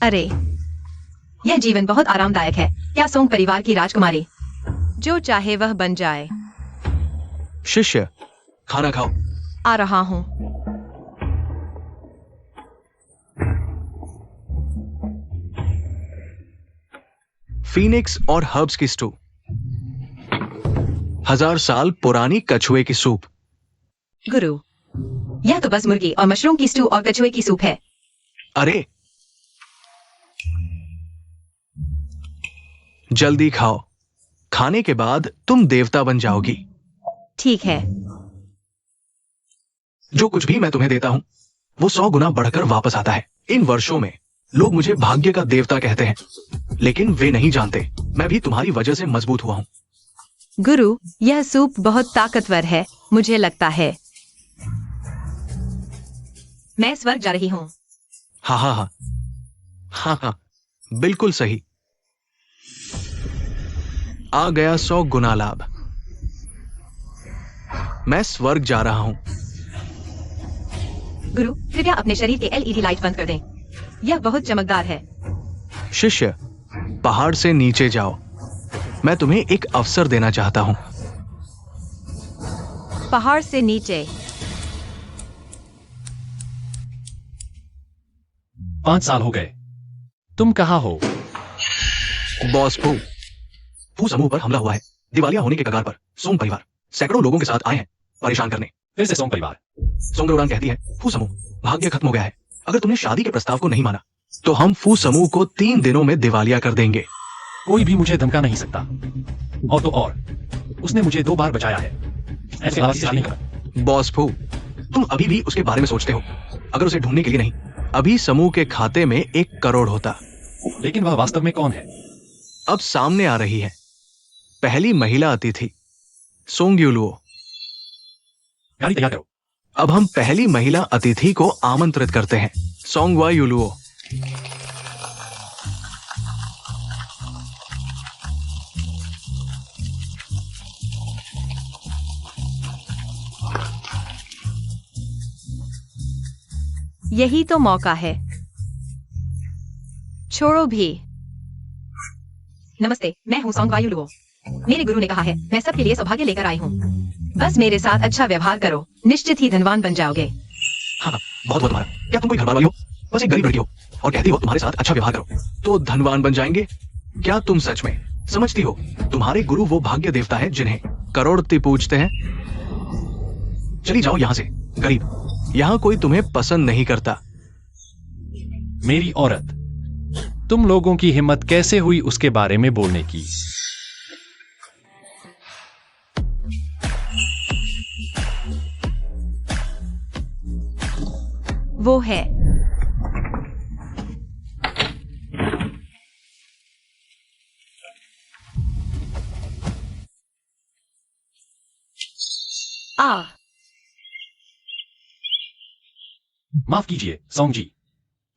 अरे, यह जीवन बहुत आरामदायक है। क्या सोंग परिवार की राजकुमारी? जो चाहे वह बन जाए। शिष्य, खाना खाओ। आ रहा हूँ। फीनिक्स और हर्ब्स की स्टू। 1000 साल पुरानी कछुए की सूप। गुरु, यह तो बस मुर्गी और मशरूम की स्टू और कछुए की सूप है। अरे, जल्दी खाओ। खाने के बाद तुम देवता बन जाओगी। ठीक है। जो कुछ भी मैं तुम्हें देता हूं वो 100 गुना बढ़कर वापस आता है। इन वर्षों में लोग मुझे भाग्य का देवता कहते हैं, लेकिन वे नहीं जानते मैं भी तुम्हारी वजह से मजबूत हुआ हूं। गुरु, यह सूप बहुत ताकतवर है, मुझे लगता है। मैं स्वर्ग जा रही हूँ। हाँ हाँ हाँ हाँ हाँ, बिल्कुल सही। आ गया 100 गुना लाभ। मैं स्वर्ग जा रहा हूं। गुरु, कृपया अपने शरीर के एलईडी लाइट बंद कर दें। यह बहुत चमकदार है। शिष्य, पहाड़ से नीचे जाओ। मैं तुम्हें एक अवसर देना चाहता हूं। पहाड़ से नीचे? 5 साल हो गए। तुम कहाँ हो? बॉस फू समूह पर हमला हुआ है। दिवालिया होने के कगार पर सोंग परिवार सैकड़ों लोगों के साथ आए हैं परेशान करने। फिर से सोंग परिवार। सोंग उड़ान कहती है, फू समूह, भाग्य खत्म हो गया है। अगर तुमने शादी के प्रस्ताव को नहीं माना तो हम फू समूह को 3 दिनों में दिवालिया कर देंगे। कोई भी मुझे धमका नहीं सकता। और तो और, उसने मुझे 2 बार बचाया है। ऐसे हालात से शादी कर। बॉस फू, तुम अभी भी उसके बारे में सोचते हो। अगर उसे ढूंढने के लिए नहीं, अभी समूह के खाते में 1 करोड़ होता। लेकिन वह वास्तव में कौन है? अब सामने आ रही है पहली महिला अतिथि, सोंग युलुओ। गाड़ी तैयार करो। अब हम पहली महिला अतिथि को आमंत्रित करते हैं, सोंगवा युलुओ। यही तो मौका है। छोड़ो भी। नमस्ते, मैं हूँ सोंग वायुलुओ। मेरे गुरु ने कहा है मैं सबके लिए सौभाग्य लेकर आई हूँ। बस मेरे साथ अच्छा व्यवहार करो, निश्चित ही धनवान बन जाओगे। हाँ, बहुत तुम्हारा। क्या तुम कोई घर वाली हो? बस एक गरीब लड़की हो और कहती हो तुम्हारे साथ अच्छा व्यवहार करो तो धनवान बन जाएंगे। क्या तुम सच में समझती हो तुम्हारे गुरु वो भाग्य देवता है जिन्हें करोड़पति पूजते हैं? चली जाओ यहां से, गरीब। यहां कोई तुम्हें पसंद नहीं करता। मेरी औरत, तुम लोगों की हिम्मत कैसे हुई उसके बारे में बोलने की? वो है। माफ कीजिए सोंग जी।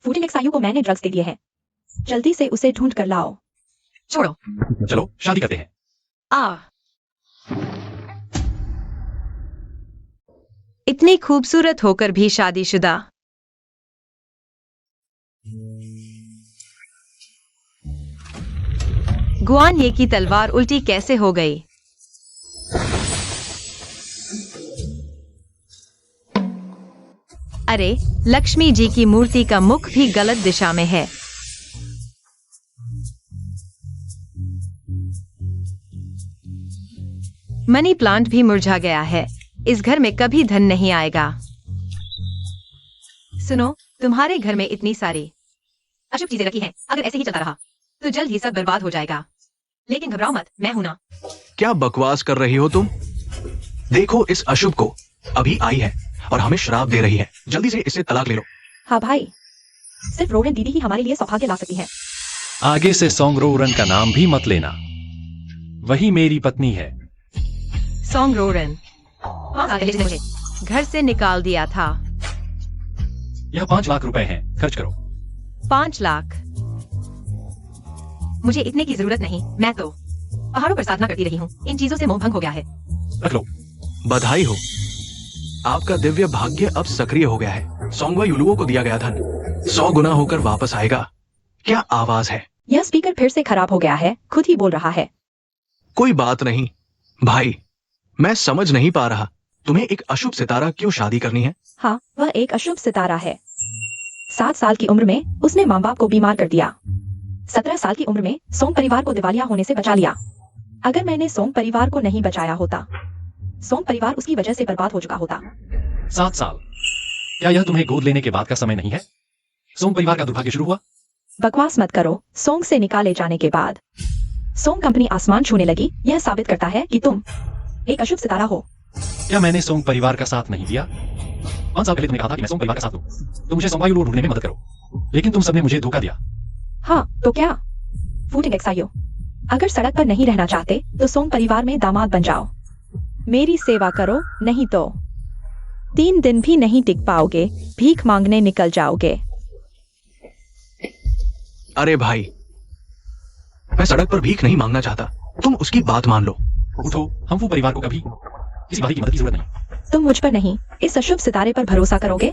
फूटिनिक्स आयु को मैंने ड्रग्स दे दिए हैं। जल्दी से उसे ढूंढ कर लाओ। छोड़ो। चलो शादी करते हैं। इतनी खूबसूरत होकर भी शादीशुदा। गुआन ये की तलवार उल्टी कैसे हो गई? अरे, लक्ष्मी जी की मूर्ति का मुख भी गलत दिशा में है। मनी प्लांट भी मुरझा गया है। इस घर में कभी धन नहीं आएगा। सुनो, तुम्हारे घर में इतनी सारी अशुभ चीजें रखी हैं। अगर ऐसे ही चलता रहा तो जल्द ही सब बर्बाद हो जाएगा। लेकिन घबराओ मत, मैं हूं ना। क्या बकवास कर रही हो तुम? देखो इस अशुभ को, अभी आई है और हमें श्राप दे रही है। जल्दी से इससे तलाक ले लो। हाँ भाई, सिर्फ रोहन दीदी ही हमारे लिए सौभाग्य ला सकती है। आगे से सोंग रोरन का नाम भी मत लेना। वही मेरी पत्नी है। सोंग रोरन 5 साल पहले जिसने मुझे घर से निकाल दिया था। यह 5 लाख रुपए हैं, खर्च करो। 5 लाख? मुझे इतने की जरूरत नहीं। मैं तो पहाड़ों पर साधना करती रही हूँ। इन चीजों से मोह भंग हो गया है। रख लो। बधाई हो, आपका दिव्य भाग्य अब सक्रिय हो गया है। सोंगवा युलुओ को दिया गया धन 100 गुना होकर वापस आएगा। क्या आवाज है? यह स्पीकर फिर से खराब हो गया है, खुद ही बोल रहा है। कोई बात नहीं भाई, मैं समझ नहीं पा रहा तुम्हें एक अशुभ सितारा क्यों शादी करनी है? हाँ, वह एक अशुभ सितारा है। 7 साल की उम्र में उसने माँ बाप को बीमार कर दिया। 17 साल की उम्र में सोंग परिवार को दिवालिया होने से बचा लिया। अगर मैंने सोंग परिवार को नहीं बचाया होता, सोंग परिवार उसकी वजह से बर्बाद हो चुका होता। 7 साल? क्या यह तुम्हें गोद लेने के बाद का समय नहीं है? सोंग परिवार का दुर्भाग्य शुरू हुआ? बकवास मत करो। सोंग से निकाले जाने के बाद सोंग कंपनी आसमान छूने लगी। यह साबित करता है कि तुम एक अशुभ सितारा हो। क्या मैंने सोंग परिवार का साथ नहीं दिया? 5 साल पहले तुमने कहा था कि मैं सोंग परिवार का साथ दूं, तो मुझे सोंगायू ढूंढने में मदद करो, लेकिन तुम सबने मुझे धोखा दिया। हाँ, तो क्या? फूटिंग एक्साइयो, अगर सड़क पर नहीं रहना चाहते तो सोंग परिवार में दामाद बन जाओ। मेरी सेवा करो, नहीं तो 3 दिन भी नहीं टिक पाओगे, भीख मांगने निकल जाओगे। अरे भाई, मैं सड़क पर भीख नहीं मांगना चाहता, तुम उसकी बात मान लो। उठो, हम फू परिवार को कभी किसी भाई की मदद की जरूरत नहीं। तुम मुझ पर नहीं, इस अशुभ सितारे पर भरोसा करोगे?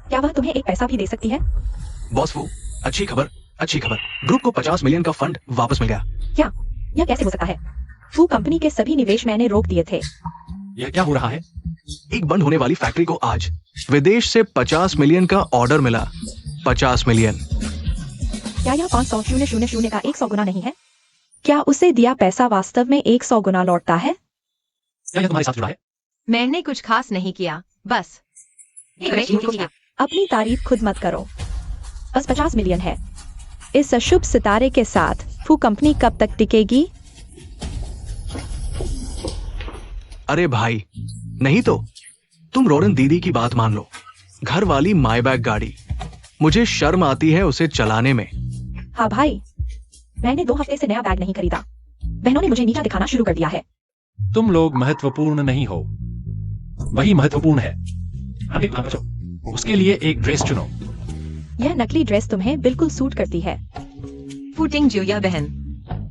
क्या वह तुम्हें एक पैसा भी दे सकती है? बॉस फू, अच्छी खबर, अच्छी खबर। ग्रुप को 50 मिलियन का फंड वापस मिल गया। क्या? यह कैसे हो सकता है? फू कंपनी के सभी निवेश मैंने रोक दिए थे। यह क्या हो रहा है? एक बंद होने वाली फैक्ट्री को आज विदेश से 50 मिलियन का ऑर्डर मिला। 50 मिलियन। क्या यह 500,000 का 100 गुना नहीं है? क्या उसे दिया पैसा वास्तव में 100 गुना लौटता है? क्या यह तुम्हारे साथ जुड़ा है? मैंने कुछ खास नहीं किया, बस अपनी तारीफ खुद मत करो। बस 50 मिलियन है। इस अशुभ सितारे के साथ फू कंपनी कब तक टिकेगी? अरे भाई, नहीं तो तुम रोरन दीदी की बात मान लो। घर वाली माईबैक गाड़ी, मुझे शर्म आती है उसे चलाने में। हाँ भाई, मैंने 2 हफ्ते से नया बैग नहीं खरीदा। बहनों ने मुझे नीचा दिखाना शुरू कर दिया है। तुम लोग महत्वपूर्ण नहीं हो, वही महत्वपूर्ण है। आगे बचो, उसके लिए एक ड्रेस चुनो। यह नकली ड्रेस तुम्हें बिल्कुल सूट करती है। फूटिंग जो यह बहन,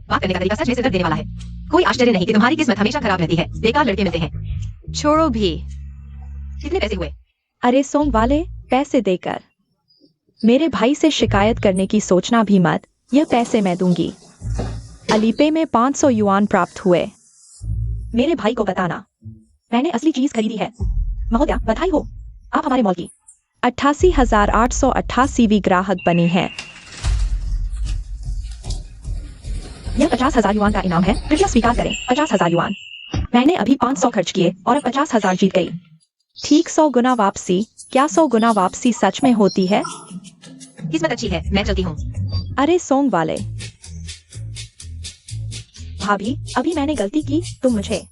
बात करने का तरीका सच में सिर देने वाला है। कोई आश्चर्य नहीं कि तुम्हारी किस्मत हमेशा खराब रहती है, बेकार लड़के मिलते हैं। छोड़ो भी, कितने पैसे हुए? अरे सोंग वाले, पैसे देकर मेरे भाई से शिकायत करने की सोचना भी मत। यह पैसे मैं दूंगी। अलीपे में 500 युआन प्राप्त हुए। मेरे भाई को बताना मैंने असली चीज खरीदी है। महोदया, बधाई हो, आप हमारे मॉल की 88,888वीं ग्राहक बनी हैं। यह 50,000 युआन का इनाम है, कृपया स्वीकार करें। 50,000 युआन। मैंने अभी 500 खर्च किए और अब 50,000 जीत गई। ठीक 100 गुना वापसी। क्या 100 गुना वापसी सच में होती है? किस्मत अच्छी है, मैं चलती हूँ। अरे सोंग वाले, भाभी, अभी मैंने गलती की, तुम मुझे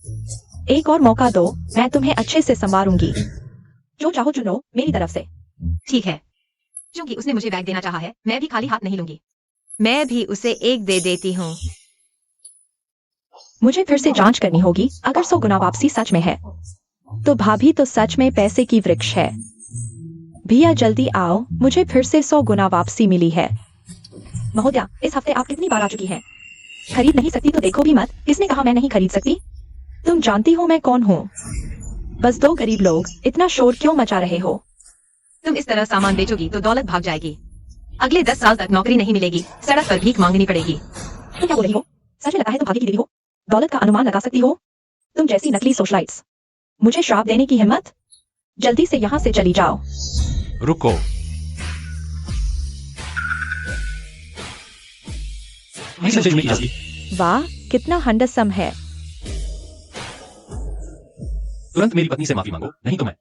एक और मौका दो, मैं तुम्हें अच्छे से संवारूंगी। जो चाहो चुनो, मेरी तरफ से। ठीक है, क्योंकि उसने मुझे बैग देना चाहा है, मैं भी खाली हाथ नहीं लूंगी। मैं भी उसे एक दे देती हूँ। मुझे फिर से जांच करनी होगी। अगर 100 गुना वापसी सच में है, तो भाभी तो सच में पैसे की वृक्ष है। भैया जल्दी आओ, मुझे फिर से 100 गुना वापसी मिली है। महोदया, इस हफ्ते आप कितनी बार आ चुकी हैं? खरीद नहीं सकती तो देखो भी मत। किसने कहा मैं नहीं खरीद सकती? तुम जानती हो मैं कौन हूँ। बस 2 गरीब लोग इतना शोर क्यों मचा रहे हो? तुम इस तरह सामान बेचोगी तो दौलत भाग जाएगी। अगले 10 साल तक नौकरी नहीं मिलेगी, सड़क पर भीख मांगनी पड़ेगी। तुम क्या बोल रही हो? सच में लगता है तुम भाभी की दीदी हो? दौलत का अनुमान लगा सकती हो? तुम जैसी नकली सोशलाइट्स। मुझे श्राप देने की हिम्मत? जल्दी से यहाँ से चली जाओ। रुको, वाह, कितना हंडसम है। तुरंत मेरी पत्नी से माफी मांगो, नहीं तो मैं।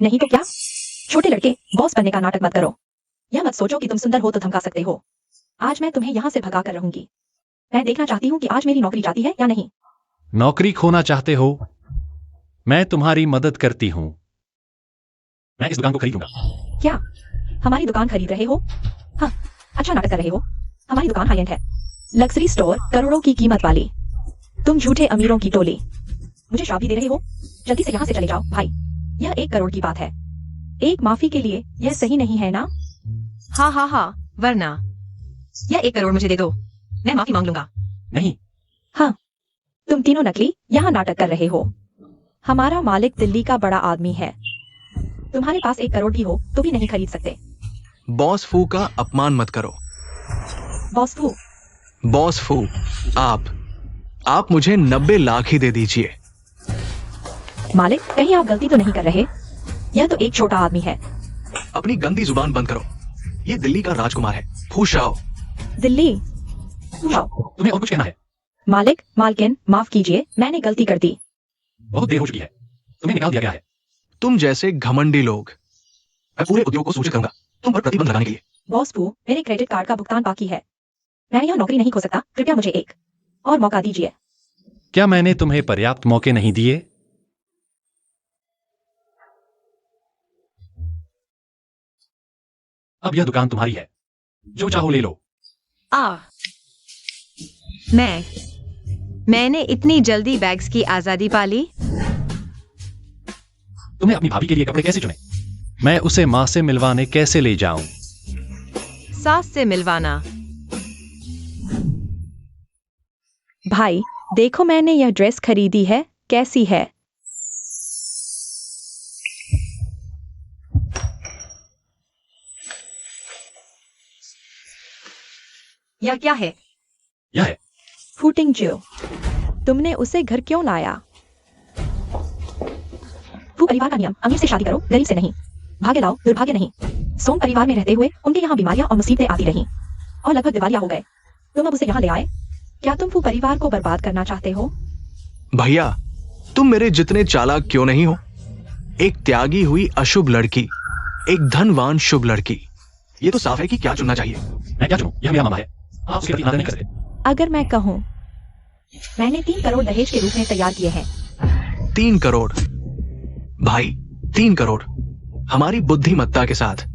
नहीं तो क्या? छोटे लड़के, बॉस बनने का नाटक मत करो। यह मत सोचो कि तुम सुंदर हो तो धमका सकते हो। आज मैं तुम्हें यहाँ से भगा कर रहूंगी। मैं देखना चाहती हूँ कि आज मेरी नौकरी जाती है या नहीं। नौकरी खोना चाहते हो? मैं तुम्हारी मदद करती हूँ। मैं इस दुकान को खरीदूंगा। क्या हमारी दुकान खरीद रहे हो? हाँ, अच्छा नाटक कर रहे हो। हमारी दुकान हाई एंड है, लग्जरी स्टोर, करोड़ों की कीमत वाली। तुम झूठे अमीरों की टोली। मुझे श्राप भी दे रहे हो? जल्दी से यहाँ से चले जाओ भाई। यह 1 करोड़ की बात है। एक माफी के लिए यह सही नहीं है ना? हाँ हाँ हाँ, वरना यह 1 करोड़ मुझे दे दो, मैं माफी मांग लूंगा। नहीं। हाँ, तुम तीनों नकली यहाँ नाटक कर रहे हो। हमारा मालिक दिल्ली का बड़ा आदमी है। तुम्हारे पास 1 करोड़ भी हो तो भी नहीं खरीद सकते। बॉस फू का अपमान मत करो। बॉस फू, बॉस फू, आप मुझे 90 लाख ही दे दीजिए। मालिक कहीं आप गलती तो नहीं कर रहे? यह तो एक छोटा आदमी है। अपनी गंदी जुबान बंद करो। ये दिल्ली का राजकुमार है, फूशाओ। दिल्ली जाओ। तुम्हें और कुछ कहना है? मालिक, मालकिन, माफ कीजिए, मैंने गलती कर दी। बहुत देर हो चुकी है, तुम्हें निकाल दिया गया है। तुम जैसे घमंडी लोग, मैं पूरे उद्योग को सूचित करूंगा तुम पर प्रतिबंध लगाने के लिए। बॉस फू, मेरे क्रेडिट कार्ड का भुगतान बाकी है। मैं यहाँ नौकरी नहीं खो सकता। कृपया मुझे एक और मौका दीजिए। क्या मैंने तुम्हें पर्याप्त मौके नहीं दिए? अब यह दुकान तुम्हारी है, जो चाहो ले लो। मैंने इतनी जल्दी बैग्स की आजादी पाली। तुम्हें अपनी भाभी के लिए कपड़े कैसे चुने? मैं उसे मां से मिलवाने कैसे ले जाऊं? सास से मिलवाना। भाई देखो, मैंने यह ड्रेस खरीदी है, कैसी है? यह क्या है? यह है। फूटिंग जो, तुमने उसे घर क्यों लाया? फू परिवार का नियम, अमीर से शादी करो, गरीब से नहीं। भाग्य लाओ, दुर्भाग्य नहीं। सोम परिवार में रहते हुए उनके यहाँ बीमारियां और मुसीबतें आती रहीं और लगभग दिवालिया हो गए। तुम अब उसे यहाँ ले आए। क्या तुम फू परिवार को बर्बाद करना चाहते हो? भैया, तुम मेरे जितने चालाक क्यों नहीं हो। एक त्यागी हुई अशुभ लड़की, एक धनवान शुभ लड़की। ये तो साफ है कि क्या चुनना चाहिए। मैं क्या चुनूं? यह मेरा मामा है, आप उसके प्रति अनादर नहीं कर सकते। अगर मैं कहूँ, मैंने 3 करोड़ दहेज के रूप में तैयार किए हैं। 3 करोड़ भाई, 3 करोड़। हमारी बुद्धिमत्ता के साथ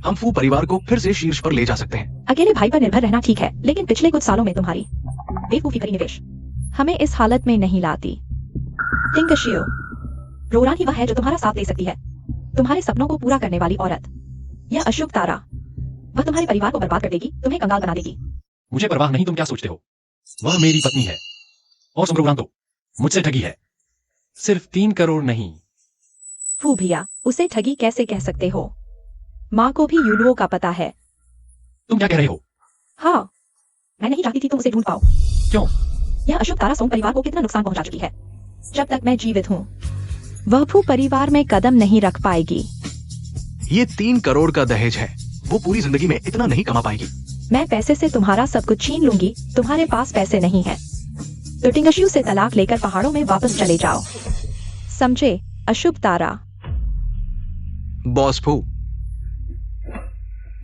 हम फू परिवार को फिर से शीर्ष पर ले जा सकते हैं। अकेले भाई पर निर्भर रहना ठीक है, लेकिन पिछले कुछ सालों में तुम्हारी बेवकूफी भरी निवेश हमें इस हालत में नहीं लाती। टिंकशियो, रोरान ही वह है जो तुम्हारा साथ दे सकती है, तुम्हारे सपनों को पूरा करने वाली औरत। यह अशुभ तारा, वह तुम्हारे परिवार को बर्बाद कर देगी, तुम्हें कंगाल बना देगी। मुझे परवाह नहीं, तुम क्या सोचते हो? वह मेरी पत्नी है और सुमरोरान तो मुझसे ठगी है। सिर्फ 3 करोड़ नहीं। फू भैया, उसे ठगी कैसे कह सकते हो? माँ को भी यूलुओ का पता है। तुम क्या कह रहे हो? हाँ, मैं नहीं चाहती थी तुम उसे ढूंढ पाओ। क्यों? यह अशुभ तारा सोम परिवार को कितना नुकसान पहुंचा चुकी है। जब तक मैं जीवित हूँ, वह फू परिवार में कदम नहीं रख पाएगी। ये 3 करोड़ का दहेज है, वो पूरी जिंदगी में इतना नहीं कमा पाएगी। मैं पैसे से तुम्हारा सब कुछ छीन लूंगी, तुम्हारे पास पैसे नहीं है तो टिंगशियू से तलाक लेकर पहाड़ों में वापस चले जाओ, समझे? अशुभ तारा। बॉस फू,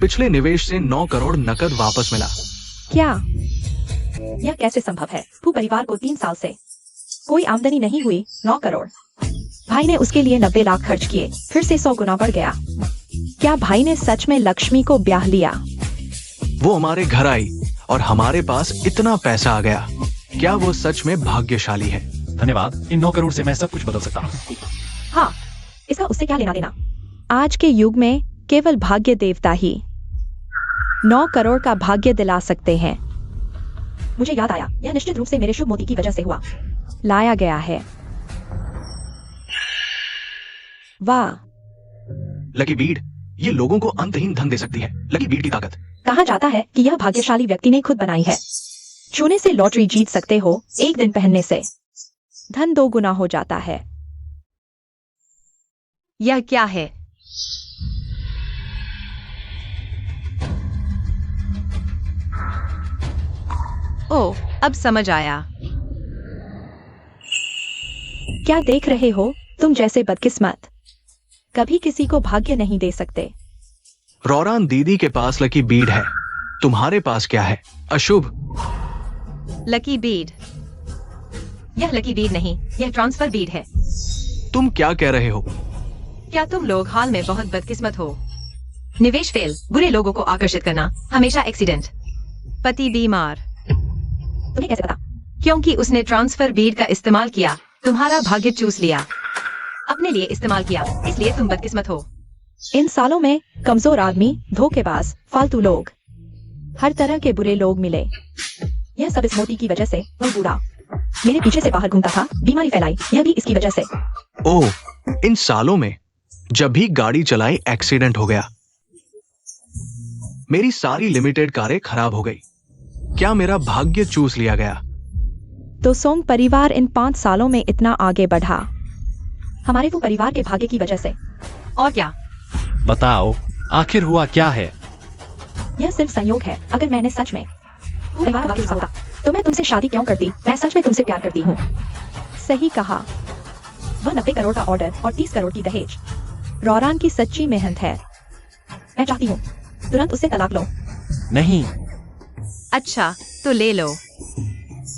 पिछले निवेश से 9 करोड़ नकद वापस मिला। क्या यह कैसे संभव है? फू परिवार को 3 साल से कोई आमदनी नहीं हुई। 9 करोड़ भाई ने उसके लिए 90 लाख खर्च किए, फिर से 100 गुना बढ़ गया। क्या भाई ने सच में लक्ष्मी को ब्याह लिया? वो हमारे घर आई और हमारे पास इतना पैसा आ गया। क्या वो सच में भाग्यशाली है? धन्यवाद, इन 9 करोड़ से मैं सब कुछ बदल सकता हूँ। हाँ, इसका उससे क्या लेना देना? आज के युग में केवल भाग्य देवता ही 9 करोड़ का भाग्य दिला सकते हैं। मुझे याद आया, यह निश्चित रूप से मेरे शुभ मोती की वजह से हुआ। लाया गया है। वाह, लकी बीड, ये लोगों को अंतहीन धन दे सकती है। लकी बीड की ताकत। कहा जाता है कि यह भाग्यशाली व्यक्ति ने खुद बनाई है। छूने से लॉटरी जीत सकते हो, एक दिन पहनने से धन 2 गुना हो जाता है। यह क्या है? ओह, अब समझ आया। क्या देख रहे हो? तुम जैसे बदकिस्मत कभी किसी को भाग्य नहीं दे सकते। रोरान दीदी के पास लकी बीड है, तुम्हारे पास क्या है? अशुभ। लकी बीड। यह लकी बीड नहीं, यह ट्रांसफर बीड है। तुम क्या कह रहे हो? क्या तुम लोग हाल में बहुत बदकिस्मत हो? निवेश फेल, बुरे लोगों को आकर्षित करना, हमेशा एक्सीडेंट, पति बीमार। तुम्हें कैसे पता? क्योंकि उसने ट्रांसफर बीड का इस्तेमाल किया, तुम्हारा भाग्य चूस लिया, अपने लिए इस्तेमाल किया, इसलिए तुम बदकिस्मत हो। इन सालों में कमजोर आदमी, धोखेबाज, फालतू लोग, हर तरह के बुरे लोग मिले। यह सब इस मोती की वजह से। वह बूढ़ा मेरे पीछे से बाहर घूमता था, बीमारी फैलाई, यह भी इसकी वजह से। ओह, इन सालों में जब भी गाड़ी चलाई एक्सीडेंट हो गया। मेरी सारी लिमिटेड कारें खराब हो गई। क्या मेरा भाग्य चूस लिया गया? तो सोंग परिवार इन 5 सालों में इतना आगे बढ़ा हमारे वो परिवार के भाग्य की वजह से। और क्या? बताओ आखिर हुआ क्या है? यह सिर्फ संयोग है। अगर मैंने सच में परिवार वाकई होता तो मैं तुमसे शादी क्यों करती? मैं सच में तुमसे प्यार करती हूँ। सही कहा। वह 90 करोड़ का ऑर्डर और 30 करोड़ की दहेज रोरान की सच्ची मेहनत है। मैं चाहती हूँ तुरंत उससे तलाक लो। नहीं। अच्छा तो ले लो।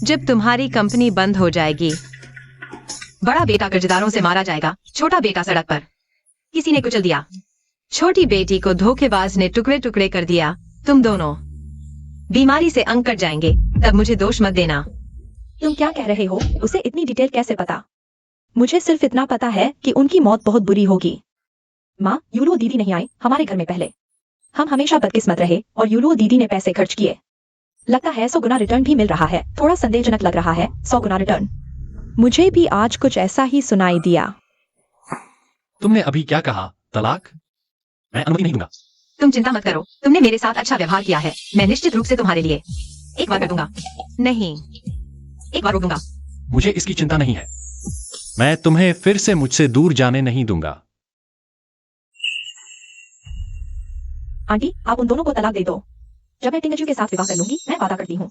जब तुम्हारी कंपनी बंद हो जाएगी, बड़ा बेटा कर्जदारों से मारा जाएगा, छोटा बेटा सड़क पर किसी ने कुचल दिया, छोटी बेटी को धोखेबाज ने टुकड़े टुकड़े कर दिया, तुम दोनों बीमारी से अंग कट जाएंगे, तब मुझे दोष मत देना। तुम क्या कह रहे हो? उसे इतनी डिटेल कैसे पता? मुझे सिर्फ इतना पता है कि उनकी मौत बहुत बुरी होगी। माँ, यूलो दीदी नहीं आई हमारे घर में पहले। हम हमेशा बदकिस्मत रहे और यूलो दीदी ने पैसे खर्च किए। लगता है 100 गुना रिटर्न भी मिल रहा है। थोड़ा संदेहजनक लग रहा है। 100 गुना रिटर्न। मुझे भी आज कुछ ऐसा ही सुनाई दिया। तुमने अभी क्या कहा? तलाक? मैं अनुमति नहीं दूंगा। तुम चिंता मत करो, तुमने मेरे साथ अच्छा व्यवहार किया है। मैं निश्चित रूप से तुम्हारे लिए एक बार कर दूंगा। नहीं, एक बार रोक दूंगा। मुझे इसकी चिंता नहीं है। मैं तुम्हें फिर से मुझसे दूर जाने नहीं दूंगा। आंटी, आप उन दोनों को तलाक दे दो। जब मैं टिंगजू के साथ विवाह कर लूंगी, मैं वादा करती हूँ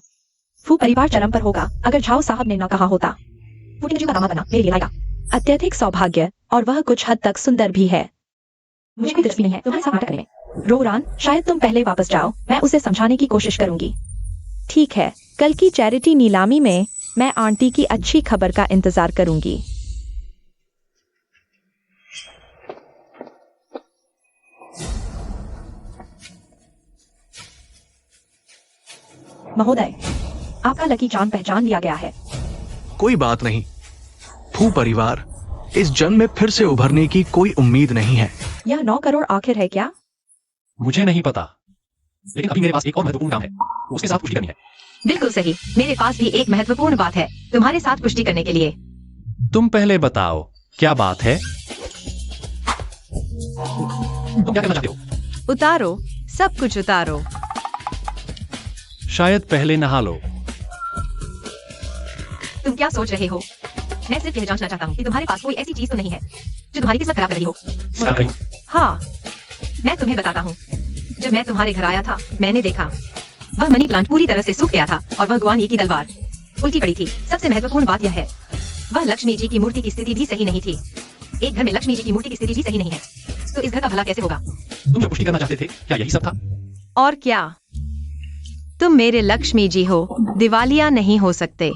फू परिवार चरम पर होगा। अगर झाओ साहब ने न कहा होता, वो टिंगजू का दामाद बना मेरे लिए लाएगा। अत्यधिक सौभाग्य और वह कुछ हद तक सुंदर भी है। मुझे कोई दिलचस्पी नहीं है तुम्हारे साथ नाटक करने में। रोरान, शायद तुम पहले वापस जाओ। मैं उसे समझाने की कोशिश करूंगी। ठीक है, कल की चैरिटी नीलामी में मैं आंटी की अच्छी खबर का इंतजार करूंगी। महोदय, आपका लकी चार्म पहचान लिया गया है। कोई बात नहीं फू परिवार, इस जन्म में फिर से उभरने की कोई उम्मीद नहीं है। यह 9 करोड़ आखिर है क्या? मुझे नहीं पता, लेकिन अभी मेरे पास एक और महत्वपूर्ण काम है, उसके साथ पुष्टि करनी है। बिल्कुल सही। मेरे पास भी एक महत्वपूर्ण बात है तुम्हारे साथ पुष्टि करने के लिए। तुम पहले बताओ क्या बात है? तुम क्या करना चाहते हो? उतारो, सब कुछ उतारो। शायद पहले नहा लो। तुम क्या सोच रहे हो? मैं सिर्फ यह जांचना चाहता हूँ कि तुम्हारे पास कोई ऐसी चीज तो नहीं है जो तुम्हारी किस्मत खराब कर रही हो। हाँ, मैं तुम्हें बताता हूँ। जब मैं तुम्हारे घर आया था, मैंने देखा वह मनी प्लांट पूरी तरह से सूख गया था और वह गुआनी की तलवार उल्टी पड़ी थी। सबसे महत्वपूर्ण बात यह है, वह लक्ष्मी जी की मूर्ति की स्थिति भी सही नहीं थी। एक घर में लक्ष्मी जी की मूर्ति की स्थिति भी सही नहीं है, तो इस घर का भला कैसे होगा? तुम जो पुष्टि करना चाहते थे, क्या यही सब था? और क्या? तुम मेरे लक्ष्मी जी हो, दिवालिया नहीं हो सकते।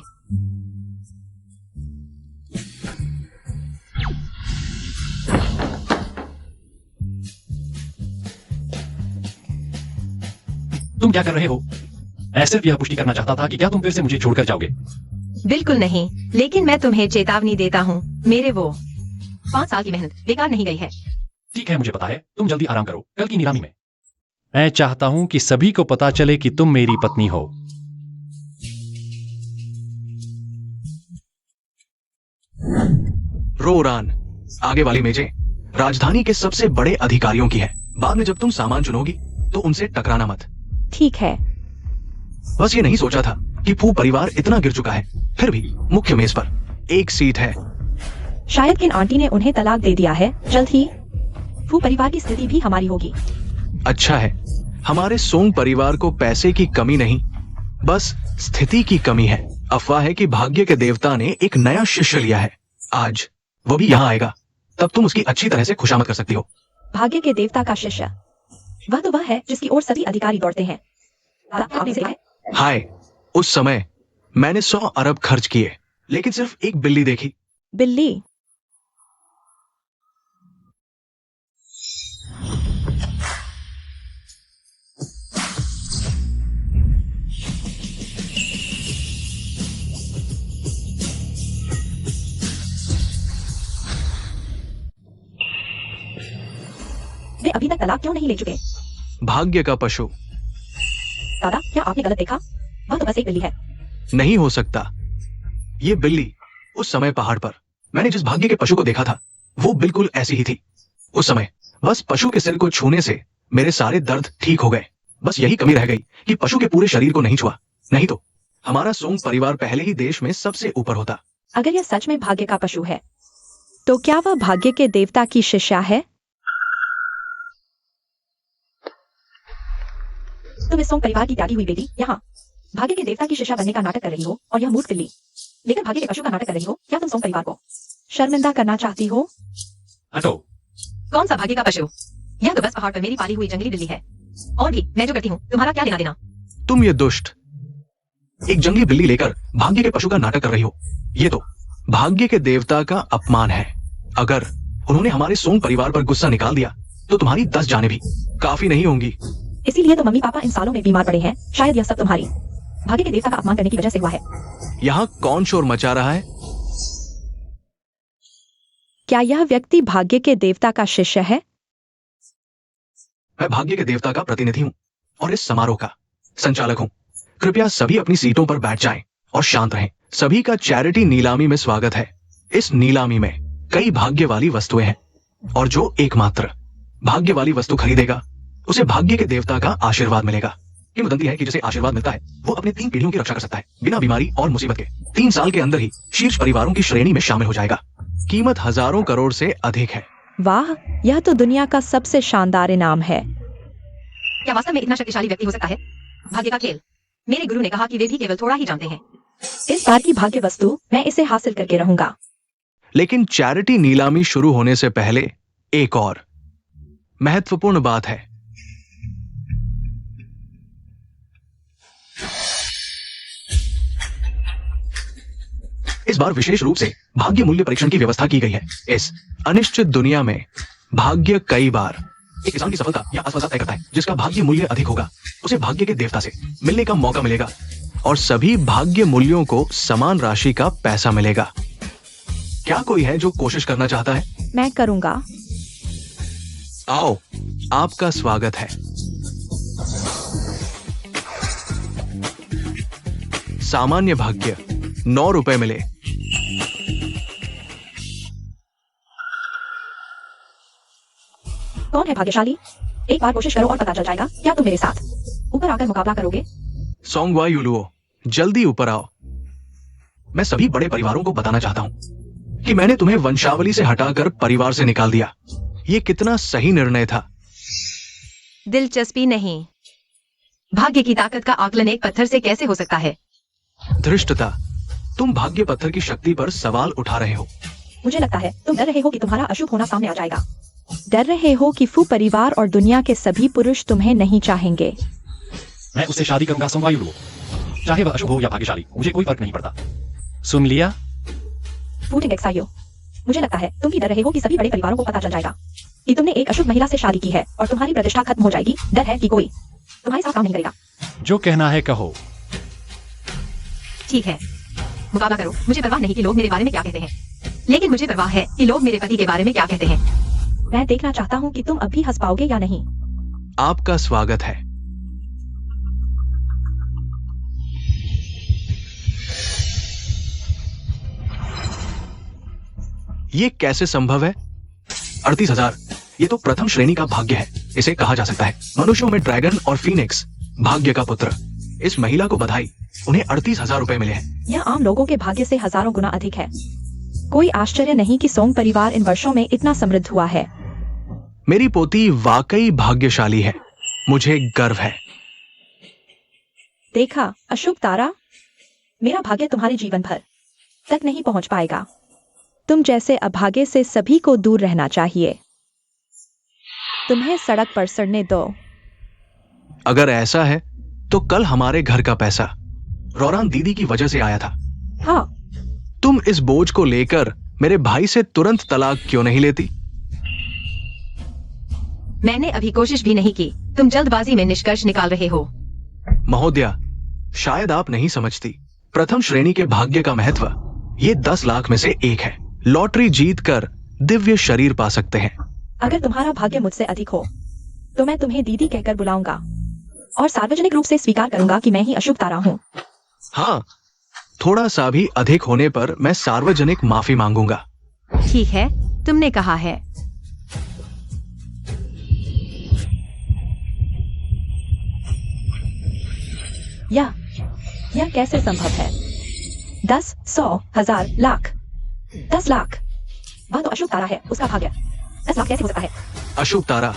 तुम क्या कर रहे हो? मैं सिर्फ यह पुष्टि करना चाहता था कि क्या तुम फिर से मुझे छोड़कर जाओगे? बिल्कुल नहीं, लेकिन मैं तुम्हें चेतावनी देता हूँ, मेरे वो 5 साल की मेहनत बेकार नहीं गई है। ठीक है, मुझे पता है। तुम जल्दी आराम करो। कल की नीलामी में मैं चाहता हूं कि सभी को पता चले कि तुम मेरी पत्नी हो। रोरान, आगे वाली मेजें राजधानी के सबसे बड़े अधिकारियों की है। बाद में जब तुम सामान चुनोगी तो उनसे टकराना मत। ठीक है। बस ये नहीं सोचा था कि फू परिवार इतना गिर चुका है। फिर भी मुख्य मेज पर एक सीट है। शायद किन आंटी ने उन्हें तलाक दे दिया है। जल्द ही फू परिवार की स्थिति भी हमारी होगी। अच्छा है, हमारे सोंग परिवार को पैसे की कमी नहीं, बस स्थिति की कमी है। अफवाह है कि भाग्य के देवता ने एक नया शिष्य लिया है। आज वो भी यहाँ आएगा, तब तुम उसकी अच्छी तरह से खुशामद कर सकती हो। भाग्य के देवता का शिष्य? वह तो वह है जिसकी ओर सभी अधिकारी दौड़ते हैं। आपने देखा है? हाय, उस समय मैंने 100 अरब खर्च किए, लेकिन सिर्फ एक बिल्ली देखी। बिल्ली? वे अभी तक तलाक क्यों नहीं ले चुके? भाग्य का पशु। दादा, क्या आपने गलत देखा? वह तो बस एक बिल्ली है। नहीं हो सकता। ये बिल्ली उस समय पहाड़ पर मैंने जिस भाग्य के पशु को देखा था, वो बिल्कुल ऐसी ही थी। उस समय बस पशु के सिर को छूने से मेरे सारे दर्द ठीक हो गए। बस यही कमी रह गई कि पशु के पूरे शरीर को नहीं छुआ। नहीं तो हमारा सोंग परिवार पहले ही देश में सबसे ऊपर होता। अगर यह सच में भाग्य का पशु है तो क्या वह भाग्य के देवता की शिष्या है? तुम इस सोंग परिवार की त्यागी हुई बेटी यहाँ भाग्य के देवता की शिष्या बनने का नाटक कर रही हो, और यह मूर्ख बिल्ली लेकर भाग्य के पशु का नाटक कर रही हो। क्या तुम सोंग परिवार को शर्मिंदा करना चाहती हो? हटो। कौन सा भाग्य का पशु? यह तो बस पहाड़ पर मेरी पाली हुई जंगली बिल्ली है। और भी मैं जो करती हूँ तुम्हारा क्या लेना देना? तुम ये दुष्ट एक जंगली बिल्ली लेकर भाग्य के पशु का नाटक कर रही हो। ये तो भाग्य के देवता का अपमान है। अगर उन्होंने हमारे सोंग परिवार पर गुस्सा निकाल दिया तो तुम्हारी 10 जाने भी काफी नहीं होंगी। इसीलिए तो मम्मी पापा इन सालों में बीमार पड़े हैं। शायद यह सब तुम्हारी भाग्य के देवता का अपमान करने की वजह से हुआ है। यहाँ कौन शोर मचा रहा है? क्या यह व्यक्ति भाग्य के देवता का शिष्य है? मैं भाग्य के देवता का प्रतिनिधि हूँ और इस समारोह का संचालक हूँ। कृपया सभी अपनी सीटों पर बैठ जाएं और शांत रहें। सभी का चैरिटी नीलामी में स्वागत है। इस नीलामी में कई भाग्य वाली वस्तुएं हैं और जो एकमात्र भाग्य वाली वस्तु खरीदेगा उसे भाग्य के देवता का आशीर्वाद मिलेगा। किंवदंती है कि जिसे आशीर्वाद मिलता है वो अपने 3 पीढ़ियों की रक्षा कर सकता है बिना बीमारी और मुसीबत के। 3 साल के अंदर ही शीर्ष परिवारों की श्रेणी में शामिल हो जाएगा। कीमत हजारों करोड़ से अधिक है। वाह, यह तो दुनिया का सबसे शानदार इनाम है। क्या वास्तव में इतना शक्तिशाली व्यक्ति हो सकता है? भाग्य का खेल। मेरे गुरु ने कहा कि वे भी केवल थोड़ा ही जानते हैं। इस बार की भाग्य वस्तु मैं इसे हासिल करके रहूंगा। लेकिन चैरिटी नीलामी शुरू होने से पहले एक और महत्वपूर्ण बात है। इस बार विशेष रूप से भाग्य मूल्य परीक्षण की व्यवस्था की गई है। इस अनिश्चित दुनिया में भाग्य कई बार एक किसान की सफलता या असफलता तय करता है। जिसका भाग्य मूल्य अधिक होगा उसे भाग्य के देवता से मिलने का मौका मिलेगा और सभी भाग्य मूल्यों को समान राशि का पैसा मिलेगा। क्या कोई है जो कोशिश करना चाहता है? मैं करूंगा। आओ, आपका स्वागत है। सामान्य भाग्य 9 रुपए मिले। कौन है भाग्यशाली? एक बार कोशिश करो और पता चल जाएगा। क्या तुम मेरे साथ ऊपर आकर मुकाबला करोगे? सोंगवा युलुओ, जल्दी ऊपर आओ। मैं सभी बड़े परिवारों को बताना चाहता हूं कि मैंने तुम्हें वंशावली से हटाकर परिवार से निकाल दिया। ये कितना सही निर्णय था। दिलचस्पी नहीं। भाग्य की ताकत का आकलन एक पत्थर से कैसे हो सकता है? धृष्टता, तुम भाग्य पत्थर की शक्ति पर सवाल उठा रहे हो। मुझे लगता है तुम डर रहे हो कि तुम्हारा अशुभ होना सामने आ जाएगा। डर रहे हो कि फू परिवार और दुनिया के सभी पुरुष तुम्हें नहीं चाहेंगे। मैं उससे शादी करूंगा सोंगवायु लुओ, चाहे वह अशुभ हो या भाग्यशाली, मुझे कोई फर्क नहीं पड़ता। सुन लिया? फूटिंग एक्साइयो, मुझे लगता है तुम भी डर रहे हो कि सभी बड़े परिवारों को पता चल जाएगा कि तुमने एक अशुभ महिला से शादी की है और तुम्हारी प्रतिष्ठा खत्म हो जाएगी। डर है कि कोई तुम्हारे साथ काम नहीं करेगा। जो कहना है कहो। ठीक है, मुकाबला करो। मुझे परवाह नहीं कि लोग मेरे बारे में क्या कहते हैं, लेकिन मुझे परवाह है कि लोग मेरे पति के बारे में क्या कहते हैं। मैं देखना चाहता हूँ कि तुम अब भी हंस पाओगे या नहीं। आपका स्वागत है। ये कैसे संभव है? 38,000। ये तो प्रथम श्रेणी का भाग्य है। इसे कहा जा सकता है मनुष्यों में ड्रैगन और फीनिक्स, भाग्य का पुत्र। इस महिला को बधाई, उन्हें 38,000 रुपए मिले हैं। यह आम लोगों के भाग्य से हजारों गुना अधिक है। कोई आश्चर्य नहीं कि सोंग परिवार इन वर्षों में इतना समृद्ध हुआ है। मेरी पोती वाकई भाग्यशाली है। मुझे गर्व है। देखा अशुभ तारा, मेरा भाग्य तुम्हारे जीवन भर तक नहीं पहुंच पाएगा। तुम जैसे अभागे से सभी को दूर रहना चाहिए। तुम्हें सड़क पर सड़ने दो। अगर ऐसा है तो कल हमारे घर का पैसा रोरान दीदी की वजह से आया था। हाँ, तुम इस बोझ को लेकर मेरे भाई से तुरंत तलाक क्यों नहीं लेती? मैंने अभी कोशिश भी नहीं की। तुम जल्दबाजी में निष्कर्ष निकाल रहे हो। महोदया, शायद आप नहीं समझती। प्रथम श्रेणी के भाग्य का महत्व ये 10 लाख में से एक है। लॉटरी जीत कर दिव्य शरीर पा सकते हैं। अगर तुम्हारा भाग्य मुझसे अधिक हो तो मैं तुम्हें दीदी कहकर बुलाऊंगा और सार्वजनिक रूप से स्वीकार करूंगा कि मैं ही अशुभ तारा हूँ। हाँ, थोड़ा सा भी अधिक होने पर मैं सार्वजनिक माफी मांगूंगा। ठीक है, तुमने कहा है। यह कैसे संभव है? 10, 100, 1000, लाख, 10 लाख। वह तो अशुभ तारा है, उसका भाग्य 10 लाख कैसे हो सकता है? अशुभ तारा,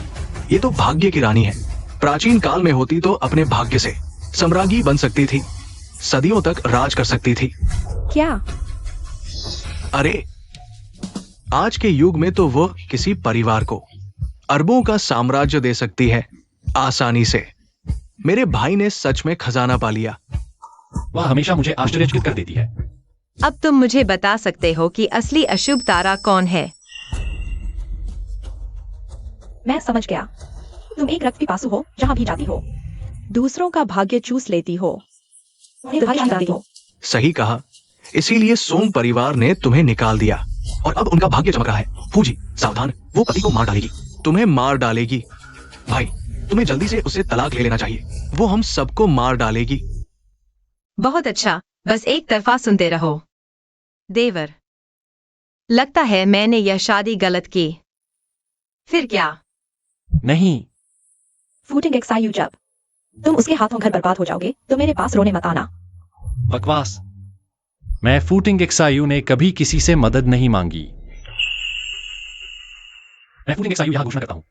ये तो भाग्य की रानी है। प्राचीन काल में होती तो अपने भाग्य से सम्राज्ञी बन सकती थी, सदियों तक राज कर सकती थी। क्या? अरे आज के युग में तो वो किसी परिवार को अरबों का साम्राज्य दे सकती है आसानी से। मेरे भाई ने सच में खजाना पा लिया। वह हमेशा मुझे आश्चर्यचकित कर देती है। अब तुम मुझे बता सकते हो कि असली अशुभ तारा कौन है? मैं समझ गया। तुम एक रक्त पिपासु हो, जहां भी जाती हो दूसरों का भाग्य चूस लेती हो, भाग्यशाली बनाती हो। सही कहा, इसीलिए सोम परिवार ने तुम्हें निकाल दिया और अब उनका भाग्य चमक रहा है। फूजी सावधान, वो पति को मार डालेगी, तुम्हें मार डालेगी। भाई तुम्हें जल्दी से उससे तलाक ले लेना चाहिए, वो हम सबको मार डालेगी। बहुत अच्छा, बस एक तरफा सुनते रहो। देवर, लगता है मैंने यह शादी गलत की। फिर क्या? नहीं, फूटिंग एक्सायु, जब तुम उसके हाथों घर बर्बाद हो जाओगे तो मेरे पास रोने मत आना। बकवास। मैं फूटिंग एक्सायु ने कभी किसी से मदद नहीं मांगी। मैं फूटिंग एक्सायु यहां घोषणा करता हूं,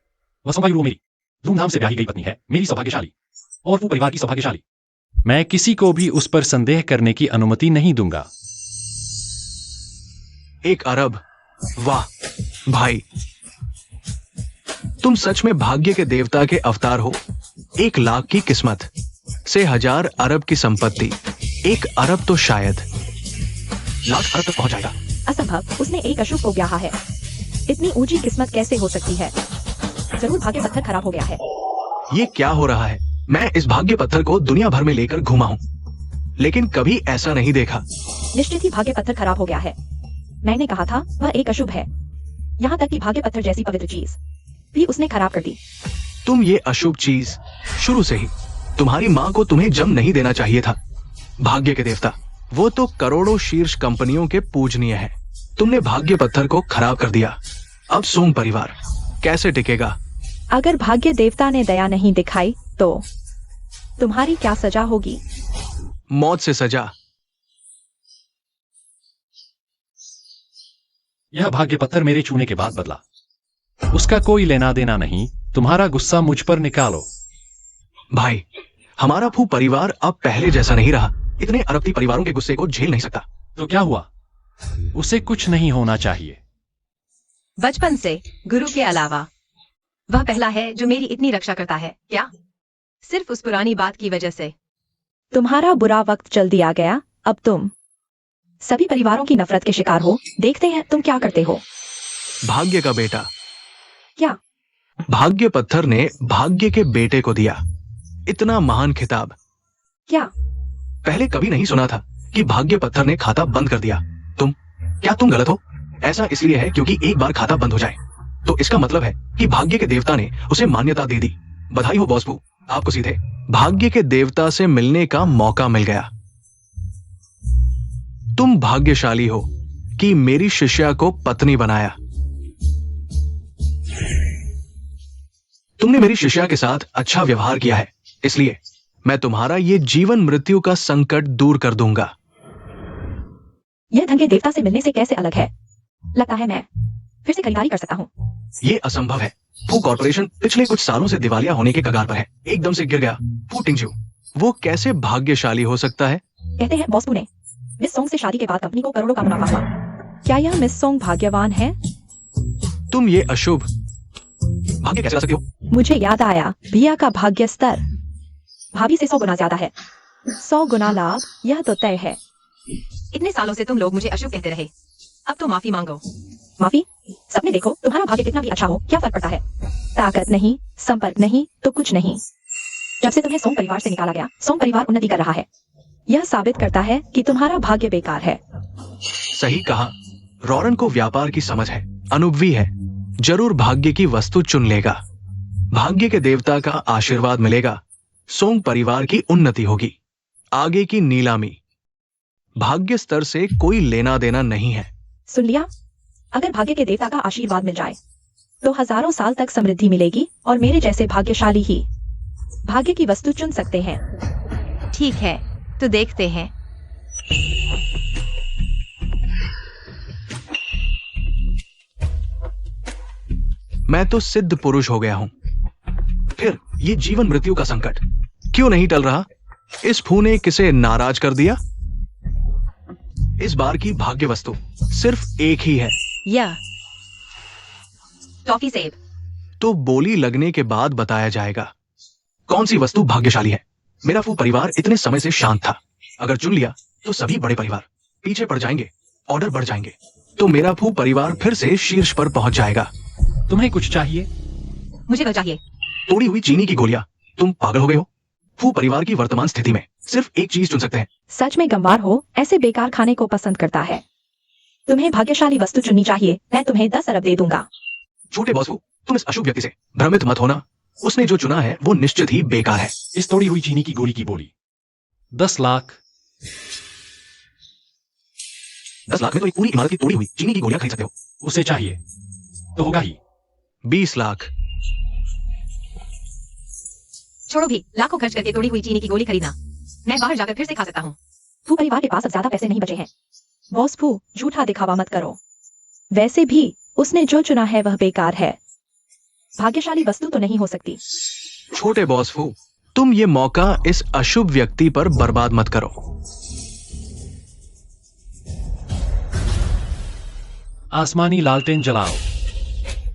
वह सोमवायु रो मेरी धूमधाम से ब्याही गई पत्नी है, मेरी सौभाग्यशाली और वो परिवार की सौभाग्यशाली। मैं किसी को भी उस पर संदेह करने की अनुमति नहीं दूंगा। 1 अरब, वाह भाई, तुम सच में भाग्य के देवता के अवतार हो। 1 लाख की किस्मत से 1000 अरब की संपत्ति, 1 अरब तो शायद लाख अरब तक पहुंच जाएगा। असंभव, उसने एक अशुभ को ब्याहा है। इतनी ऊंची किस्मत कैसे हो सकती है? जरूर भाग्य पत्थर खराब हो गया है। ये क्या हो रहा है? मैं इस भाग्य पत्थर को दुनिया भर में लेकर घूमा हूँ, लेकिन कभी ऐसा नहीं देखा। निश्चित ही भाग्य पत्थर खराब हो गया है। मैंने कहा था वह एक अशुभ है। यहाँ तक कि भाग्य पत्थर जैसी पवित्र चीज भी उसने खराब कर दी। तुम ये अशुभ चीज शुरू से ही, तुम्हारी माँ को तुम्हें जन्म नहीं देना चाहिए था। भाग्य के देवता, वो तो करोड़ों शीर्ष कंपनियों के पूजनीय है। तुमने भाग्य पत्थर को खराब कर दिया। अब सोम परिवार कैसे टिकेगा? अगर भाग्य देवता ने दया नहीं दिखाई तो तुम्हारी क्या सजा होगी? मौत से सजा। यह भाग्य पत्थर मेरे छूने के बाद बदला, उसका कोई लेना देना नहीं। तुम्हारा गुस्सा मुझ पर निकालो। भाई, हमारा फू परिवार अब पहले जैसा नहीं रहा। इतने अरबती परिवारों के गुस्से को झेल नहीं सकता। तो क्या हुआ? उसे कुछ नहीं होना चाहिए। बचपन से गुरु के अलावा वह पहला है जो मेरी इतनी रक्षा करता है। क्या सिर्फ उस पुरानी बात की वजह से? तुम्हारा बुरा वक्त जल्दी आ गया। अब तुम सभी परिवारों की नफरत के शिकार हो। देखते हैं तुम क्या करते हो। भाग्य का बेटा। क्या? भाग्य पत्थर ने भाग्य के बेटे को दिया इतना महान खिताब। क्या? पहले कभी नहीं सुना था कि भाग्य पत्थर ने खाता बंद कर दिया। क्या तुम गलत हो? ऐसा इसलिए है क्योंकि एक बार खाता बंद हो जाए तो इसका मतलब है कि भाग्य के देवता ने उसे मान्यता दे दी। बधाई हो बॉस बू, आपको सीधे भाग्य के देवता से मिलने का मौका मिल गया। तुम भाग्यशाली हो कि मेरी शिष्या को पत्नी बनाया। तुमने मेरी शिष्या के साथ अच्छा व्यवहार किया है, इसलिए मैं तुम्हारा ये जीवन मृत्यु का संकट दूर कर दूंगा। यह धन के देवता से मिलने से कैसे अलग है? लगता है मैं फिर से खरीदारी कर सकता हूँ। ये असंभव है। फू कॉर्पोरेशन पिछले कुछ सालों से दिवालिया होने के कगार पर है। एकदम से गिर गया। फू टिंगजू, वो कैसे भाग्यशाली हो सकता है? कहते हैं बॉस बू ने मिस सोंग से शादी के बाद कंपनी को करोड़ों का मुनाफा हुआ। क्या यह मिस सोंग भाग्यवान है? तुम ये अशुभ भाग्य कैसे ला सकते हो? मुझे याद आया, भिया का भाग्य स्तर भाभी से 100 गुना ज्यादा है। 100 गुना लाभ, यह तो तय है। इतने सालों से तुम लोग मुझे अशुभ कहते रहे, अब तो माफी मांगो। माफी? सपने देखो, तुम्हारा भाग्य कितना भी अच्छा हो, क्या फर्क पड़ता है? ताकत नहीं, संपर्क नहीं तो कुछ नहीं। जब से तुम्हें सोंग परिवार से निकाला गया, सोंग परिवार उन्नति कर रहा है। यह साबित करता है कि तुम्हारा भाग्य बेकार है। सही कहा। रॉरन को व्यापार की समझ है, अनुभवी है, जरूर भाग्य की वस्तु चुन लेगा। भाग्य के देवता का आशीर्वाद मिलेगा, सोंग परिवार की उन्नति होगी। आगे की नीलामी भाग्य स्तर से कोई लेना देना नहीं है। सुन लिया? अगर भाग्य के देवता का आशीर्वाद मिल जाए तो हजारों साल तक समृद्धि मिलेगी और मेरे जैसे भाग्यशाली ही भाग्य की वस्तु चुन सकते हैं। ठीक है, तो देखते हैं। मैं तो सिद्ध पुरुष हो गया हूं। फिर ये जीवन मृत्यु का संकट क्यों नहीं टल रहा? इस फू ने किसे नाराज कर दिया? इस बार की भाग्य वस्तु सिर्फ एक ही है। यह टॉफी सेब। तो बोली लगने के बाद बताया जाएगा कौन सी वस्तु भाग्यशाली है। मेरा फू परिवार इतने समय से शांत था। अगर चुन लिया तो सभी बड़े परिवार पीछे पड़ जाएंगे, ऑर्डर बढ़ जाएंगे, तो मेरा फू परिवार फिर से शीर्ष पर पहुंच जाएगा। तुम्हें कुछ चाहिए? मुझे तो चाहिए। तोड़ी हुई चीनी की गोलियां। तुम पागल हो गए हो? फू परिवार की वर्तमान स्थिति में सिर्फ एक चीज चुन सकते हैं। सच में गंवार हो, ऐसे बेकार खाने को पसंद करता है। तुम्हें भाग्यशाली वस्तु चुननी चाहिए। मैं तुम्हें 10 अरब दे दूंगा। छोटे बॉस फू, तुम इस अशुभ व्यक्ति से भ्रमित मत होना। उसने जो चुना है वो निश्चित ही बेकार है। इस तोड़ी हुई चीनी की गोली की बोली 10 लाख। 10 लाख में तो एक पूरी इमारत की तोड़ी हुई चीनी की गोलियां खरीद सकते हो। उसे चाहिए तो होगा ही। 20 लाख। छोड़ो भी, लाखों खर्च करके तोड़ी हुई चीनी की गोली खरीदना। मैं बाहर जाकर फिर से खा सकता हूँ। फू परिवार के पास अब ज्यादा पैसे नहीं बचे हैं। बॉस फू, झूठा दिखावा मत करो। वैसे भी उसने जो चुना है वह बेकार है। भाग्यशाली वस्तु तो नहीं हो सकती। छोटे बॉस फू, तुम ये मौका इस अशुभ व्यक्ति पर बर्बाद मत करो। आसमानी लालटेन जलाओ।